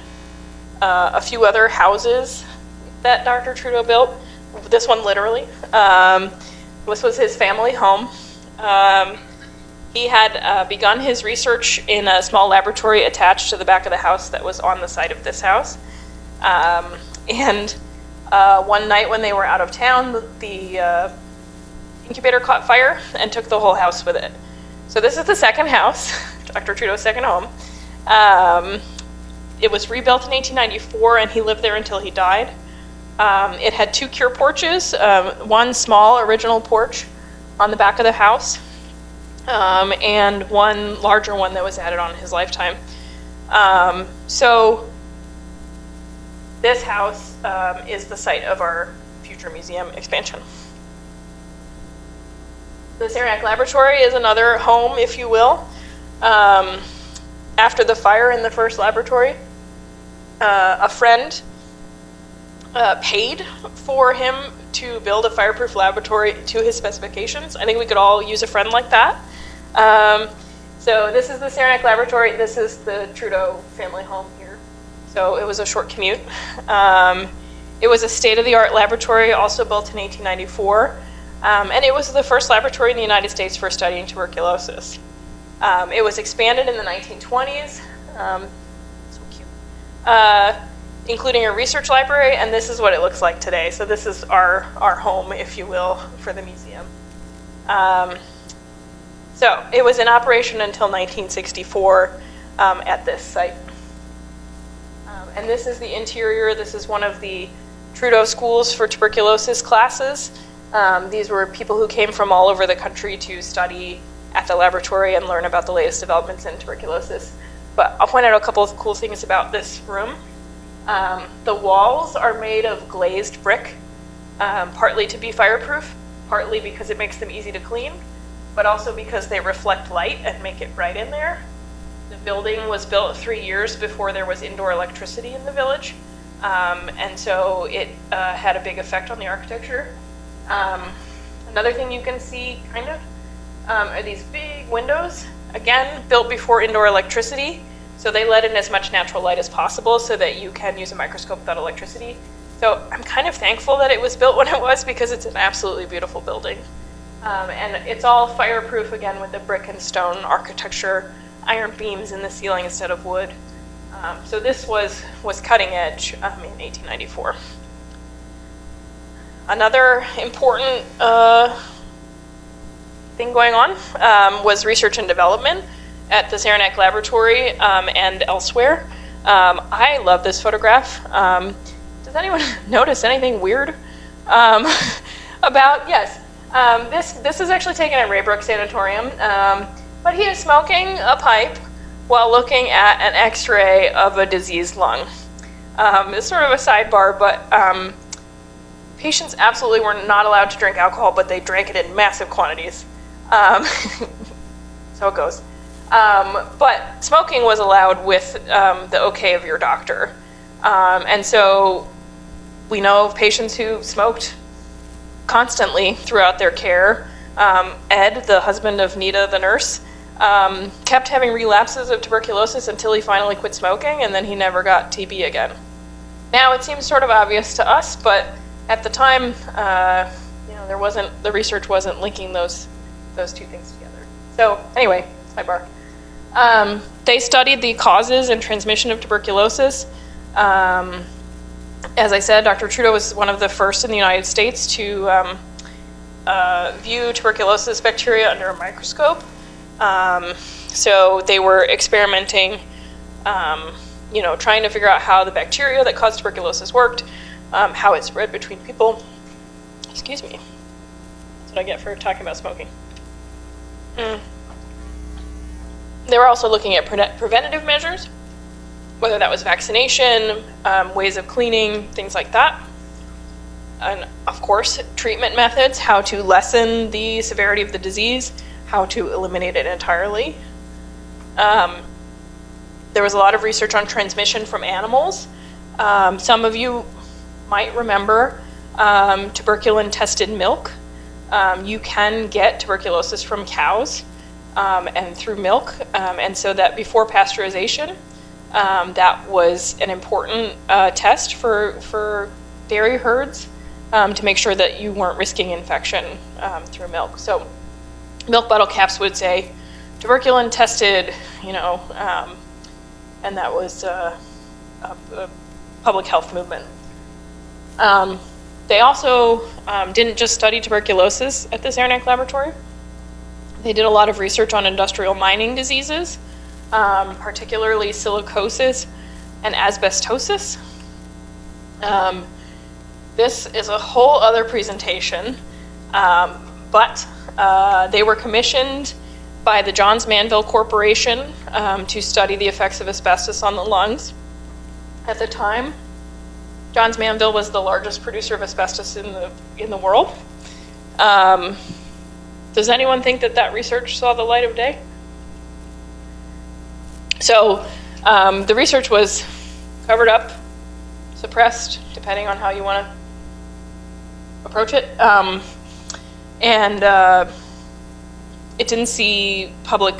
a few other houses that Dr. Trudeau built. This one literally. This was his family home. He had begun his research in a small laboratory attached to the back of the house that was on the site of this house. And one night when they were out of town, the incubator caught fire and took the whole house with it. So this is the second house, Dr. Trudeau's second home. It was rebuilt in 1894, and he lived there until he died. It had 2 cure porches, one small original porch on the back of the house, and one larger one that was added on in his lifetime. So this house is the site of our future museum expansion. The Sarenac Laboratory is another home, if you will. After the fire in the first laboratory, a friend paid for him to build a fireproof laboratory to his specifications. I think we could all use a friend like that. So this is the Saranac Laboratory. This is the Trudeau family home here. So it was a short commute. It was a state-of-the-art laboratory, also built in 1894. And it was the first laboratory in the United States for studying tuberculosis. It was expanded in the 1920s. So cute. Including a research library, and this is what it looks like today. So this is our home, if you will, for the museum. So it was in operation until 1964 at this site. And this is the interior. This is one of the Trudeau schools for tuberculosis classes. These were people who came from all over the country to study at the laboratory and learn about the latest developments in tuberculosis. But I'll point out a couple of cool things about this room. The walls are made of glazed brick, partly to be fireproof, partly because it makes them easy to clean, but also because they reflect light and make it bright in there. The building was built 3 years before there was indoor electricity in the village, and so it had a big effect on the architecture. Another thing you can see, kind of, are these big windows, again, built before indoor electricity. So they let in as much natural light as possible so that you can use a microscope without electricity. So I'm kind of thankful that it was built when it was, because it's an absolutely beautiful building. And it's all fireproof, again, with the brick and stone architecture, iron beams in the ceiling instead of wood. So this was cutting edge in 1894. Another important thing going on was research and development at the Sarenac Laboratory and elsewhere. I love this photograph. Does anyone notice anything weird about, yes, this is actually taken at Trudeau Sanatorium, but he is smoking a pipe while looking at an x-ray of a diseased lung. It's sort of a sidebar, but patients absolutely were not allowed to drink alcohol, but they drank it in massive quantities. So it goes. But smoking was allowed with the okay of your doctor. And so we know of patients who smoked constantly throughout their care. Ed, the husband of Nita, the nurse, kept having relapses of tuberculosis until he finally quit smoking, and then he never got TB again. Now it seems sort of obvious to us, but at the time, the research wasn't linking those two things together. So anyway, sidebar. They studied the causes and transmission of tuberculosis. As I said, Dr. Trudeau was one of the first in the United States to view tuberculosis bacteria under a microscope. So they were experimenting, trying to figure out how the bacteria that caused tuberculosis worked, how it spread between people. Excuse me. That's what I get for talking about smoking. They were also looking at preventative measures, whether that was vaccination, ways of cleaning, things like that. And of course, treatment methods, how to lessen the severity of the disease, how to eliminate it entirely. There was a lot of research on transmission from animals. Some of you might remember tuberculin-tested milk. You can get tuberculosis from cows and through milk, and so that before pasteurization, that was an important test for dairy herds to make sure that you weren't risking infection through milk. So milk bottle caps would say tuberculin tested, and that was a public health movement. They also didn't just study tuberculosis at the Saranac Laboratory. They did a lot of research on industrial mining diseases, particularly silicosis and asbestosis. This is a whole other presentation, but they were commissioned by the Johns Manville Corporation to study the effects of asbestos on the lungs. At the time, Johns Manville was the largest producer of asbestos in the world. Does anyone think that research saw the light of day? So the research was covered up, suppressed, depending on how you want to approach it. And it didn't see public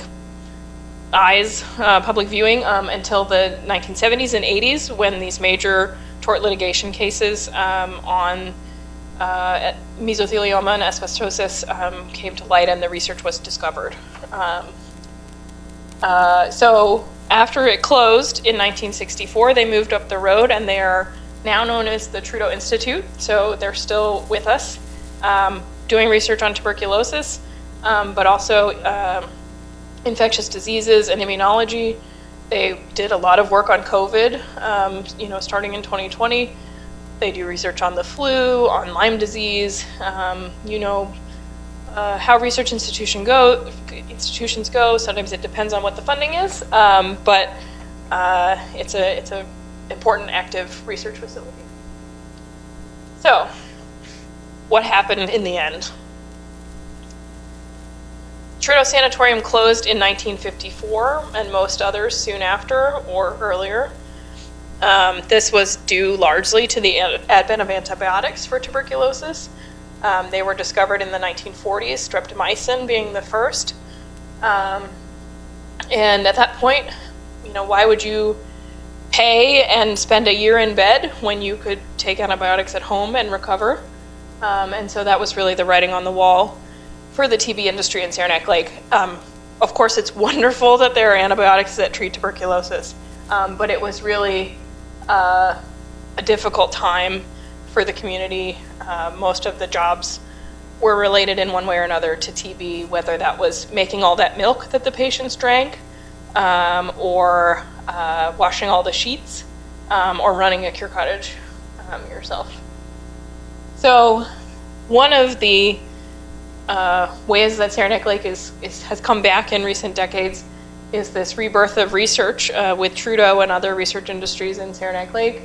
eyes, public viewing until the 1970s and 80s, when these major tort litigation cases on mesothelioma and asbestosis came to light, and the research was discovered. So after it closed in 1964, they moved up the road, and they are now known as the Trudeau Institute. So they're still with us, doing research on tuberculosis, but also infectious diseases and immunology. They did a lot of work on COVID, starting in 2020. They do research on the flu, on Lyme disease, how research institutions go. Sometimes it depends on what the funding is, but it's a important active research facility. So, what happened in the end? Trudo Sanatorium closed in 1954, and most others soon after or earlier. This was due largely to the advent of antibiotics for tuberculosis. They were discovered in the 1940s, streptomycin being the first. And at that point, why would you pay and spend a year in bed when you could take antibiotics at home and recover? And so that was really the writing on the wall for the TB industry in Saranac Lake. Of course, it's wonderful that there are antibiotics that treat tuberculosis, but it was really a difficult time for the community. Most of the jobs were related in one way or another to TB, whether that was making all that milk that the patients drank, or washing all the sheets, or running a cure cottage yourself. So one of the ways that Saranac Lake has come back in recent decades is this rebirth of research with Trudeau and other research industries in Saranac Lake.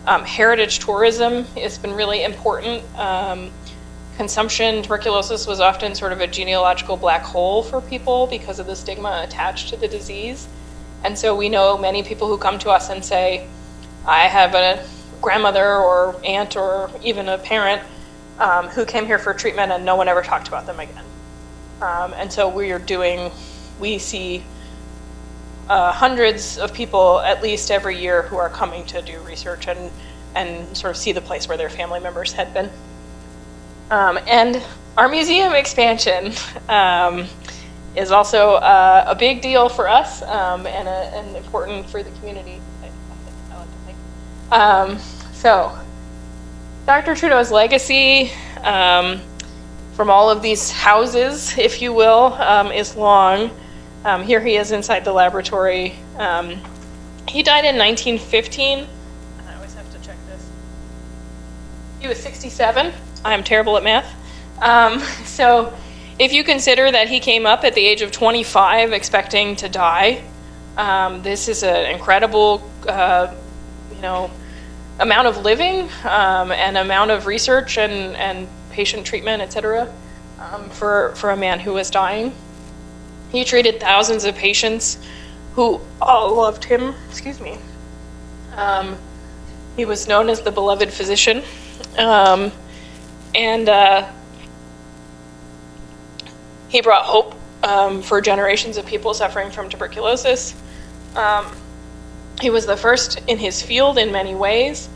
Heritage tourism has been really important. Consumption, tuberculosis was often sort of a genealogical black hole for people because of the stigma attached to the disease. And so we know many people who come to us and say, I have a grandmother or aunt or even a parent who came here for treatment and no one ever talked about them again. And so we see hundreds of people at least every year who are coming to do research and sort of see the place where their family members had been. And our museum expansion is also a big deal for us and important for the community. So Dr. Trudeau's legacy from all of these houses, if you will, is long. Here he is inside the laboratory. He died in 1915. I always have to check this. He was 67. I'm terrible at math. So if you consider that he came up at the age of 25 expecting to die, this is an incredible, amount of living and amount of research and patient treatment, et cetera, for a man who was dying. He treated thousands of patients who all loved him. Excuse me. He was known as the beloved physician. And he brought hope for generations of people suffering from tuberculosis. He was the first in his field in many ways,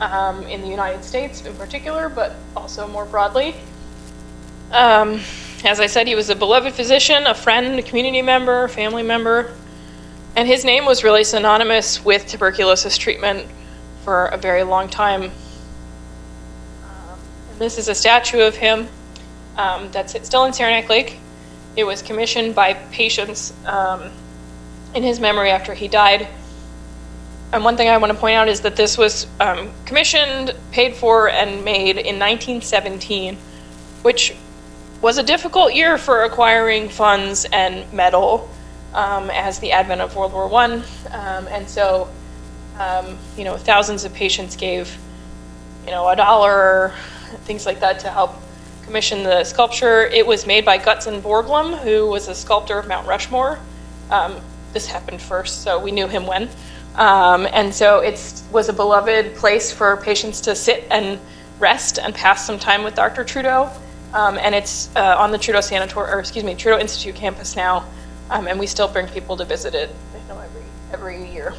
in the United States in particular, but also more broadly. As I said, he was a beloved physician, a friend, a community member, family member, and his name was really synonymous with tuberculosis treatment for a very long time. This is a statue of him that's still in Saranac Lake. It was commissioned by patients in his memory after he died. And one thing I want to point out is that this was commissioned, paid for, and made in 1917, which was a difficult year for acquiring funds and metal as the advent of World War I. And so, thousands of patients gave, $1, things like that to help commission the sculpture. It was made by Gutzon Borglum, who was a sculptor of Mount Rushmore. This happened first, so we knew him when. And so it was a beloved place for patients to sit and rest and pass some time with Dr. Trudeau. And it's on the Trudeau Trudeau Institute campus now, and we still bring people to visit it, every year.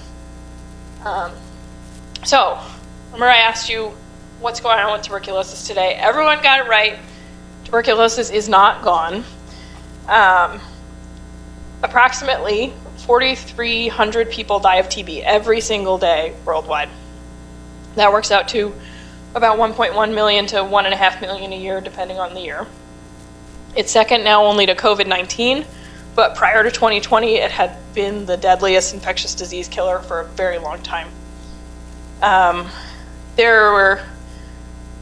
So, remember I asked you what's going on with tuberculosis today. Everyone got it right. Tuberculosis is not gone. Approximately 4,300 people die of TB every single day worldwide. That works out to about 1.1 million to 1.5 million a year, depending on the year. It's second now only to COVID-19, but prior to 2020, it had been the deadliest infectious disease killer for a very long time. There were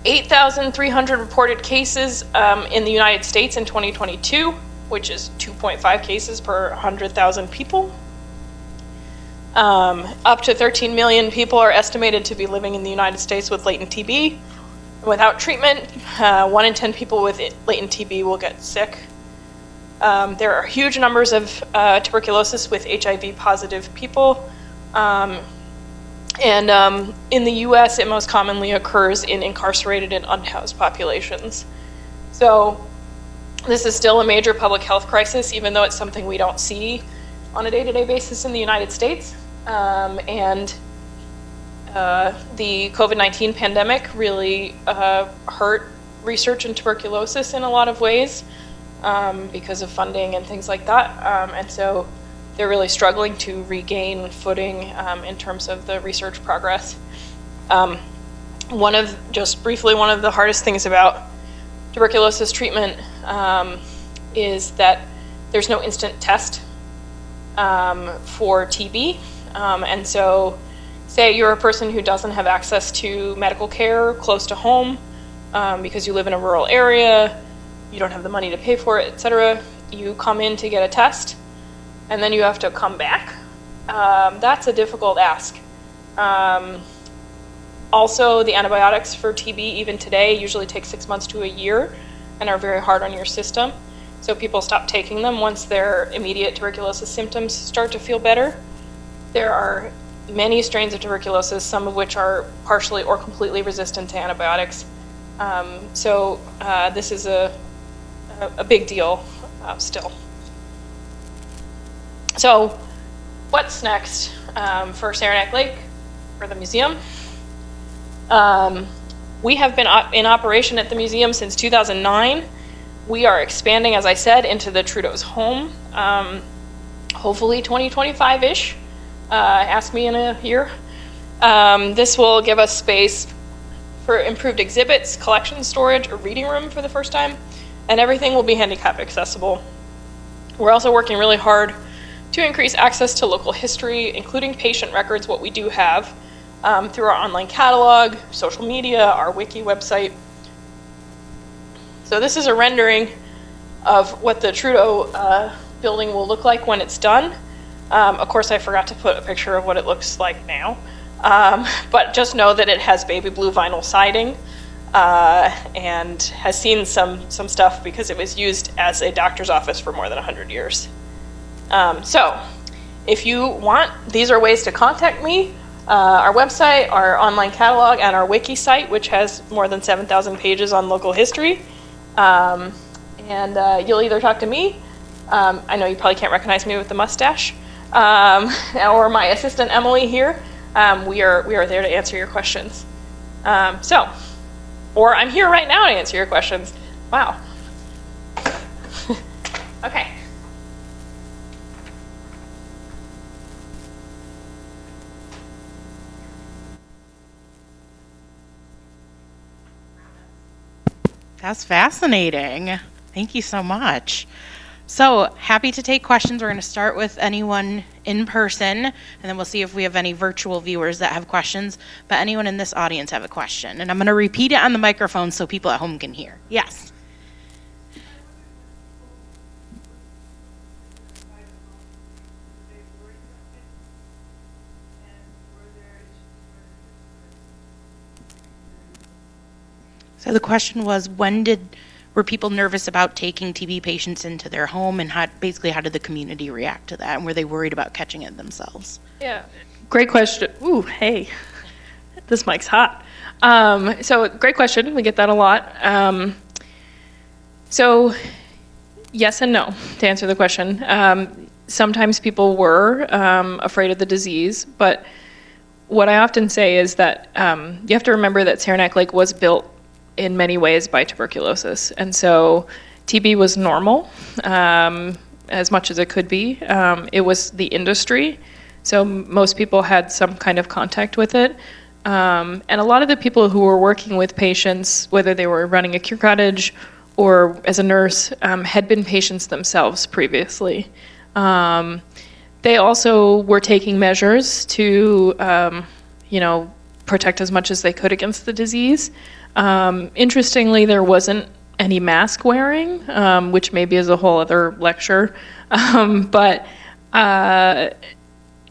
8,300 reported cases in the United States in 2022, which is 2.5 cases per 100,000 people. Up to 13 million people are estimated to be living in the United States with latent TB. Without treatment, 1 in 10 people with latent TB will get sick. There are huge numbers of tuberculosis with HIV-positive people. And in the US, it most commonly occurs in incarcerated and unhoused populations. So this is still a major public health crisis, even though it's something we don't see on a day-to-day basis in the United States. And the COVID-19 pandemic really hurt research in tuberculosis in a lot of ways because of funding and things like that. And so they're really struggling to regain footing in terms of the research progress. Just briefly, one of the hardest things about tuberculosis treatment is that there's no instant test for TB. And so say you're a person who doesn't have access to medical care close to home because you live in a rural area, you don't have the money to pay for it, etc. You come in to get a test, and then you have to come back. That's a difficult ask. Also, the antibiotics for TB, even today, usually take 6 months to a year and are very hard on your system. So people stop taking them once their immediate tuberculosis symptoms start to feel better. There are many strains of tuberculosis, some of which are partially or completely resistant to antibiotics. So this is a big deal still. So what's next for Saranac Lake, for the museum? We have been in operation at the museum since 2009. We are expanding, as I said, into the Trudeau's home, hopefully 2025-ish. Ask me in a year. This will give us space for improved exhibits, collection storage, a reading room for the first time, and everything will be handicap accessible. We're also working really hard to increase access to local history, including patient records, what we do have, through our online catalog, social media, our wiki website. So this is a rendering of what the Trudeau building will look like when it's done. Of course, I forgot to put a picture of what it looks like now, but just know that it has baby blue vinyl siding and has seen some stuff because it was used as a doctor's office for more than 100 years. So if you want, these are ways to contact me. Our website, our online catalog, and our wiki site, which has more than 7,000 pages on local history. And you'll either talk to me, I know you probably can't recognize me with the mustache, or my assistant Emily here. We are there to answer your questions. Or I'm here right now to answer your questions. Wow. Okay. That's fascinating. Thank you so much. So happy to take questions. We're going to start with anyone in person, and then we'll see if we have any virtual viewers that have questions. But anyone in this audience have a question? And I'm going to repeat it on the microphone so people at home can hear. Yes. So the question was, were people nervous about taking TB patients into their home, and how did the community react to that, and were they worried about catching it themselves? Yeah, great question. Ooh, hey, this mic's hot. So great question, we get that a lot. So yes and no, to answer the question. Sometimes people were afraid of the disease, but what I often say is that you have to remember that Saranac Lake was built in many ways by tuberculosis. And so TB was normal, as much as it could be. It was the industry, so most people had some kind of contact with it. And a lot of the people who were working with patients, whether they were running a cure cottage or as a nurse, had been patients themselves previously. They also were taking measures to, protect as much as they could against the disease. Interestingly, there wasn't any mask wearing, which maybe is a whole other lecture, but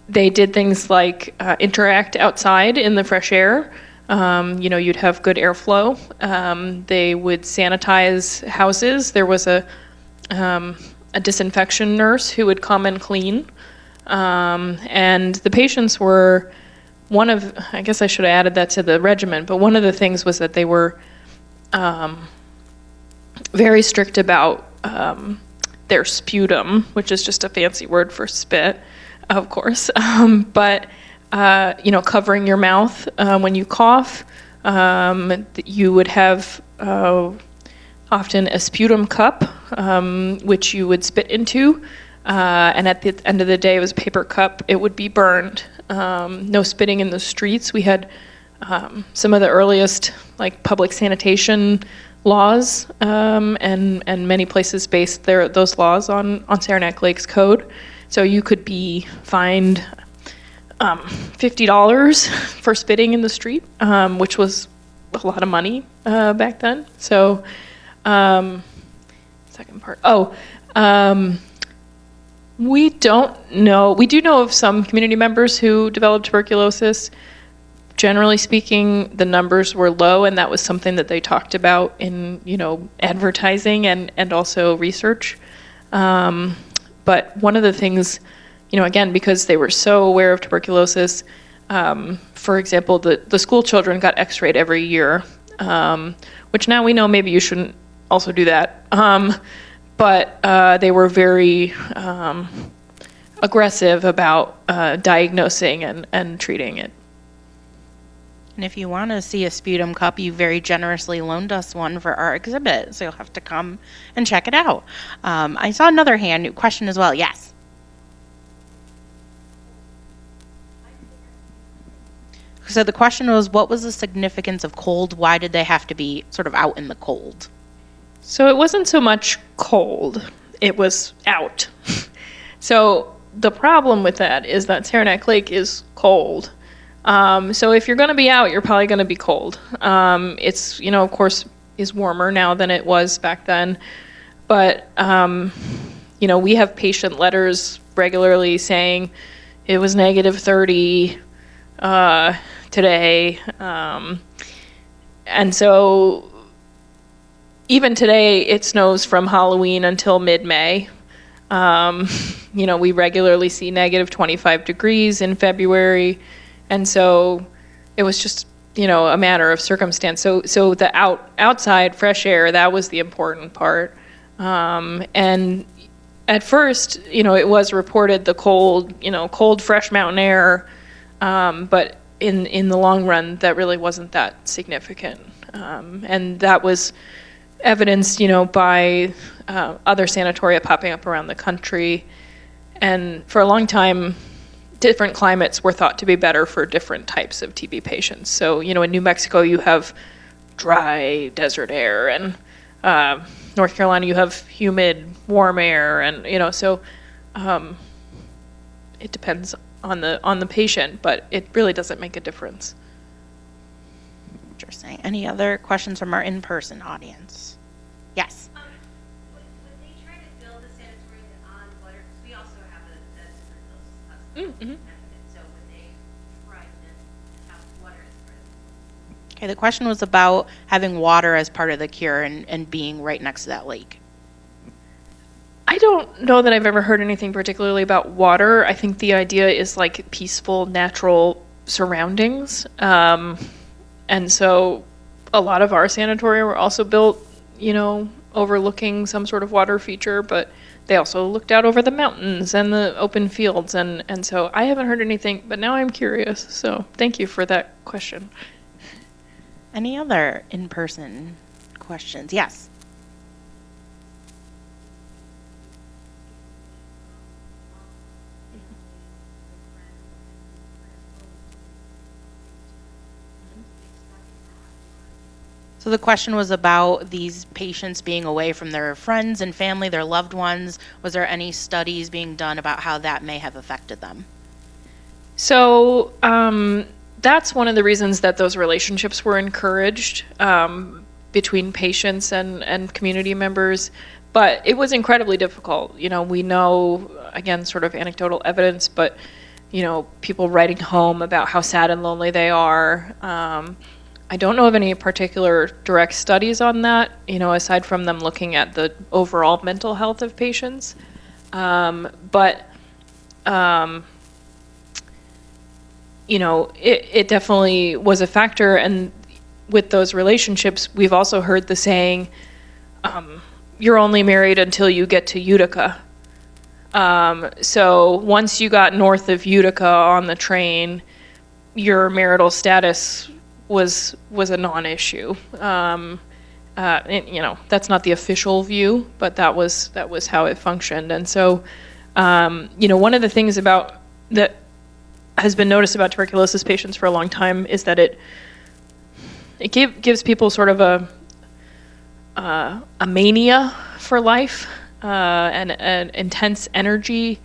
they did things like interact outside in the fresh air. You'd have good airflow. They would sanitize houses. There was a disinfection nurse who would come and clean. And the patients were I guess I should have added that to the regimen, but one of the things was that they were very strict about their sputum, which is just a fancy word for spit, of course, but covering your mouth when you cough. You would have often a sputum cup, which you would spit into, and at the end of the day, it was a paper cup. It would be burned. No spitting in the streets. We had some of the earliest public sanitation laws, and many places based those laws on Saranac Lake's code. So you could be fined $50 for spitting in the street, which was a lot of money back then. So, second part. We don't know. We do know of some community members who developed tuberculosis. Generally speaking, the numbers were low, and that was something that they talked about in, advertising and also research. But one of the things, again, because they were so aware of tuberculosis, for example, the school children got x-rayed every year, which now we know maybe you shouldn't also do that. But they were very aggressive about diagnosing and treating it. And if you want to see a sputum cup, you very generously loaned us one for our exhibit, so you'll have to come and check it out. I saw another hand question as well. Yes. So the question was, what was the significance of cold? Why did they have to be sort of out in the cold? So it wasn't so much cold, it was out. So the problem with that is that Saranac Lake is cold. So if you're going to be out, you're probably going to be cold. It's, of course, is warmer now than it was back then. But, we have patient letters regularly saying it was -30 today. And so even today, it snows from Halloween until mid-May. We regularly see -25 degrees in February. And so it was just, a matter of circumstance. So the outside fresh air, that was the important part. And at first, it was reported the cold, fresh mountain air. But in the long run, that really wasn't that significant. And that was evidenced, by other sanatoria popping up around the country. And for a long time, different climates were thought to be better for different types of TB patients. So, in New Mexico, you have dry desert air, and North Carolina, you have humid, warm air, and, so it depends on the patient, but it really doesn't make a difference. Interesting. Any other questions from our in-person audience? Yes. Would they try to build a sanatorium on water? Because we also have a tuberculosis hospital. So would they try to have water as part of it? Okay, the question was about having water as part of the cure and being right next to that lake. I don't know that I've ever heard anything particularly about water. I think the idea is peaceful, natural surroundings. And so a lot of our sanatoria were also built, overlooking some sort of water feature, but they also looked out over the mountains and the open fields. And so I haven't heard anything, but now I'm curious. So thank you for that question. Any other in-person questions? Yes. So the question was about these patients being away from their friends and family, their loved ones. Was there any studies being done about how that may have affected them? So that's one of the reasons that those relationships were encouraged between patients and community members. But it was incredibly difficult. We know, again, sort of anecdotal evidence, but, people writing home about how sad and lonely they are. I don't know of any particular direct studies on that, aside from them looking at the overall mental health of patients. it definitely was a factor. And with those relationships, we've also heard the saying, you're only married until you get to Utica. So once you got north of Utica on the train, your marital status was a non-issue. And, that's not the official view, but that was how it functioned. And so, one of the things that has been noticed about tuberculosis patients for a long time is that it gives people sort of a mania for life, and an intense energy.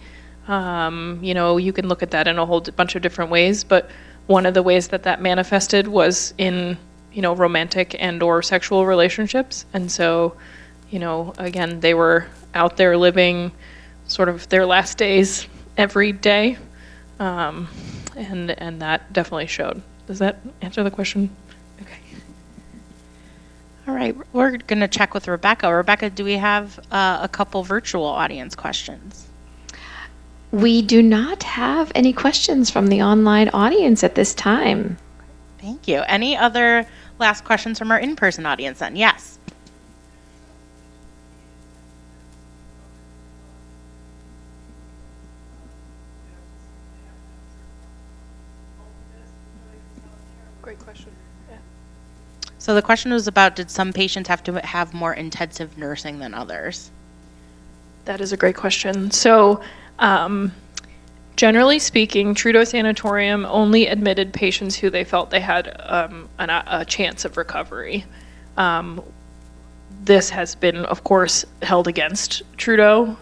You can look at that in a whole bunch of different ways, but one of the ways that manifested was in, romantic and or sexual relationships. And so, again, they were out there living sort of their last days every day. And that definitely showed. Does that answer the question? Okay. All right, we're going to check with Rebecca. Rebecca, do we have a couple virtual audience questions? We do not have any questions from the online audience at this time. Thank you. Any other last questions from our in-person audience then? Yes. Great question. Yeah. So the question was about, did some patients have to have more intensive nursing than others? That is a great question. So, generally speaking, Trudo Sanatorium only admitted patients who they felt they had a chance of recovery. This has been, of course, held against Trudeau,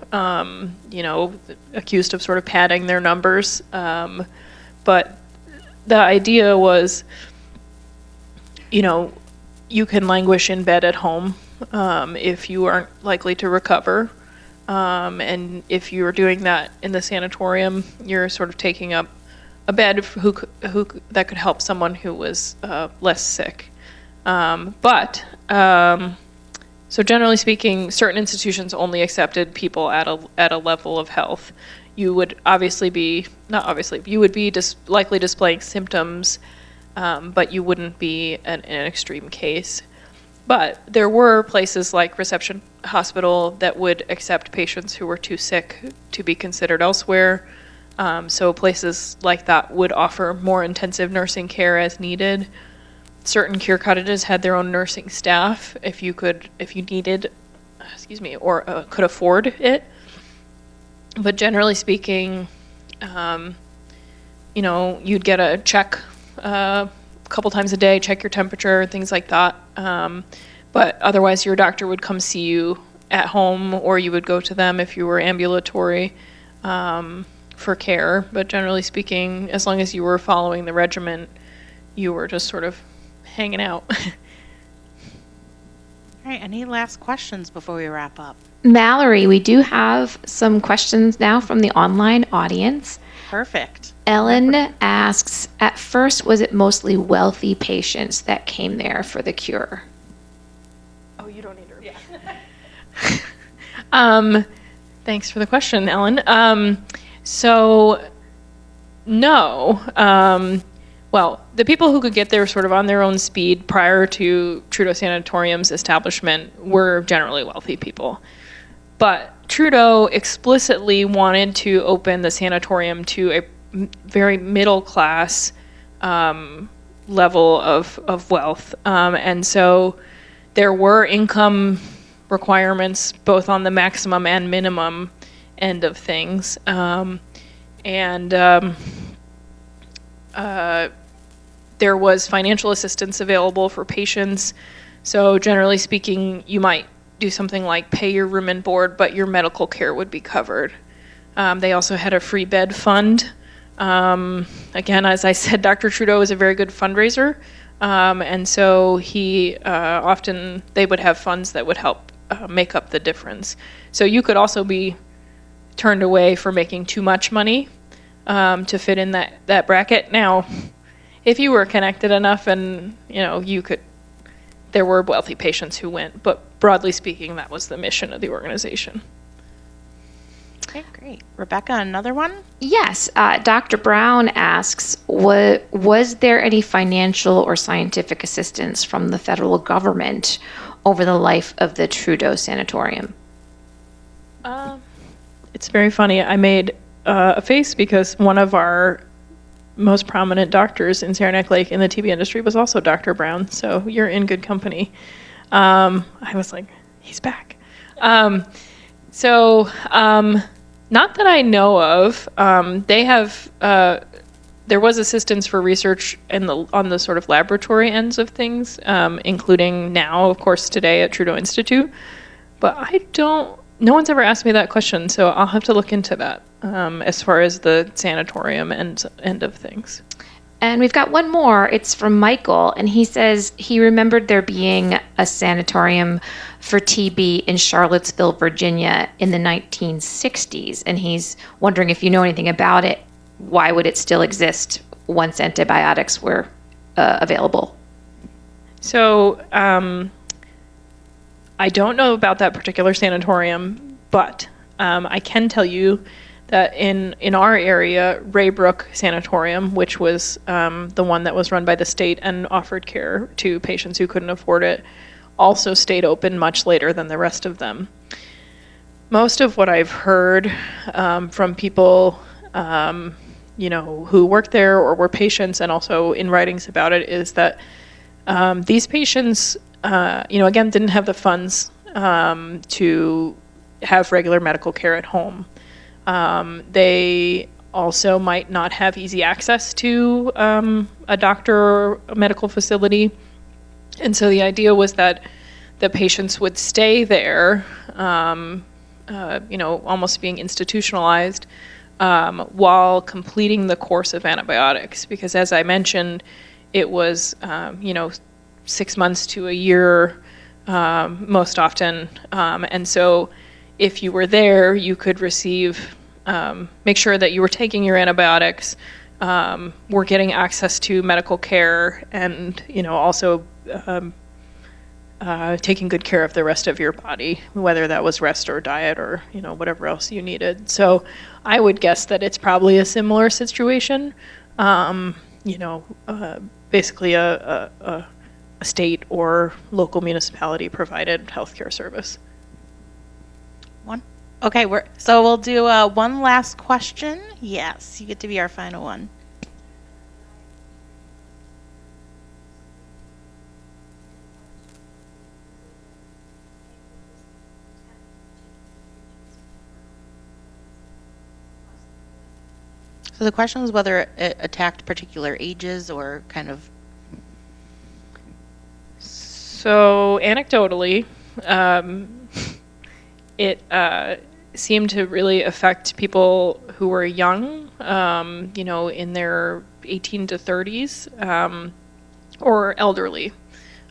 accused of sort of padding their numbers. But the idea was, you can languish in bed at home if you aren't likely to recover. And if you were doing that in the sanatorium, you're sort of taking up a bed that could help someone who was less sick. So generally speaking, certain institutions only accepted people at a level of health. You would you would be likely displaying symptoms, but you wouldn't be an extreme case. But there were places like Reception Hospital that would accept patients who were too sick to be considered elsewhere. So places like that would offer more intensive nursing care as needed. Certain cure cottages had their own nursing staff if you needed, or could afford it. But generally speaking, you'd get a check a couple times a day, check your temperature, things like that. But otherwise, your doctor would come see you at home, or you would go to them if you were ambulatory for care. But generally speaking, as long as you were following the regimen, you were just sort of hanging out. All right, any last questions before we wrap up? Mallory, we do have some questions now from the online audience. Perfect. Ellen asks, at first, was it mostly wealthy patients that came there for the cure? Oh, you don't need to repeat. Thanks for the question, Ellen. So, no. Well, the people who could get there sort of on their own speed prior to Trudeau Sanatorium's establishment were generally wealthy people. But Trudeau explicitly wanted to open the sanatorium to a very middle class level of wealth. And so there were income requirements both on the maximum and minimum end of things. There was financial assistance available for patients. So generally speaking, you might do something like pay your room and board, but your medical care would be covered. They also had a free bed fund. Again, as I said, Dr. Trudeau is a very good fundraiser. And so they would have funds that would help make up the difference. So you could also be turned away for making too much money to fit in that bracket. Now, if you were connected enough and, there were wealthy patients who went, but broadly speaking, that was the mission of the organization. Okay, great. Rebecca, another one? Yes, Dr. Brown asks, was there any financial or scientific assistance from the federal government over the life of the Trudeau Sanatorium? It's very funny. I made a face because one of our most prominent doctors in Saranac Lake in the TB industry was also Dr. Brown, so you're in good company. I was like, he's back. Not that I know of. They have, there was assistance for research on the sort of laboratory ends of things, including now, of course, today at Trudeau Institute. But no one's ever asked me that question, so I'll have to look into that as far as the sanatorium end of things. And we've got one more. It's from Michael, and he says he remembered there being a sanatorium for TB in Charlottesville, Virginia in the 1960s, and he's wondering if you know anything about it. Why would it still exist once antibiotics were available? So I don't know about that particular sanatorium, but I can tell you that in our area, Raybrook Sanatorium, which was the one that was run by the state and offered care to patients who couldn't afford it, also stayed open much later than the rest of them. Most of what I've heard from people, who worked there or were patients, and also in writings about it, is that these patients, again, didn't have the funds to have regular medical care at home. They also might not have easy access to a doctor or a medical facility. And so the idea was that the patients would stay there, almost being institutionalized, while completing the course of antibiotics. Because as I mentioned, it was, 6 months to a year most often. And so if you were there, you could receive, make sure that you were taking your antibiotics, were getting access to medical care, and, also taking good care of the rest of your body, whether that was rest or diet or, whatever else you needed. So I would guess that it's probably a similar situation, basically a state or local municipality provided healthcare service. One? Okay, so we'll do one last question. Yes, you get to be our final one. So the question was whether it attacked particular ages or kind of. So anecdotally, it seemed to really affect people who were young, in their 18 to 30s, or elderly.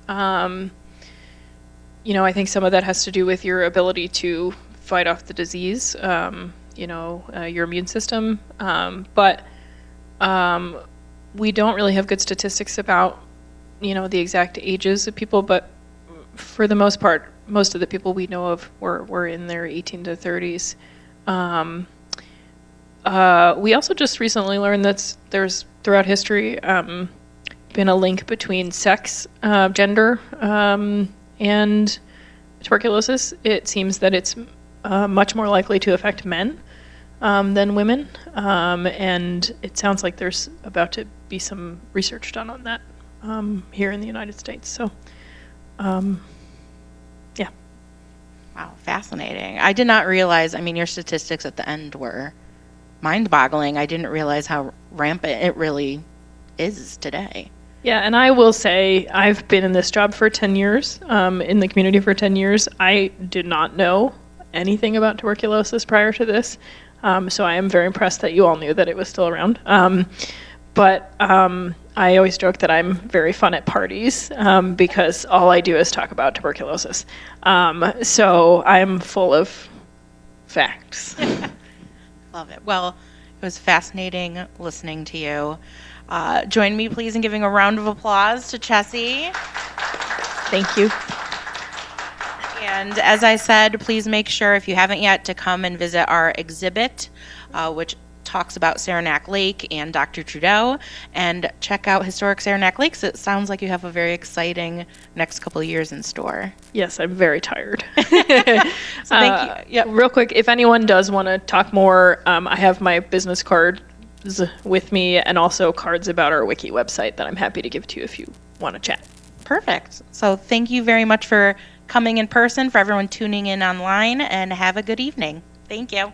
I think some of that has to do with your ability to fight off the disease, your immune system. But we don't really have good statistics about the exact ages of people, but for the most part, most of the people we know of were in their 18 to 30s. We also just recently learned that there's, throughout history, been a link between sex, gender, and tuberculosis. It seems that it's much more likely to affect men than women, and it sounds like there's about to be some research done on that here in the United States. So, yeah. Wow, fascinating. I did not realize, your statistics at the end were mind-boggling. I didn't realize how rampant it really is today. Yeah, and I will say I've been in this job for 10 years, in the community for 10 years. I did not know anything about tuberculosis prior to this, so I am very impressed that you all knew that it was still around. But I always joke that I'm very fun at parties because all I do is talk about tuberculosis. So I'm full of facts. Love it. Well, it was fascinating listening to you. Join me, please, in giving a round of applause to Chessie. Thank you. And as I said, please make sure, if you haven't yet, to come and visit our exhibit, which talks about Saranac Lake and Dr. Trudeau, and check out Historic Saranac Lake. So it sounds like you have a very exciting next couple of years in store. Yes, I'm very tired. So thank you. Yeah. Real quick, if anyone does want to talk more, I have my business cards with me and also cards about our wiki website that I'm happy to give to you if you want to chat. Perfect. So thank you very much for coming in person, for everyone tuning in online, and have a good evening. Thank you.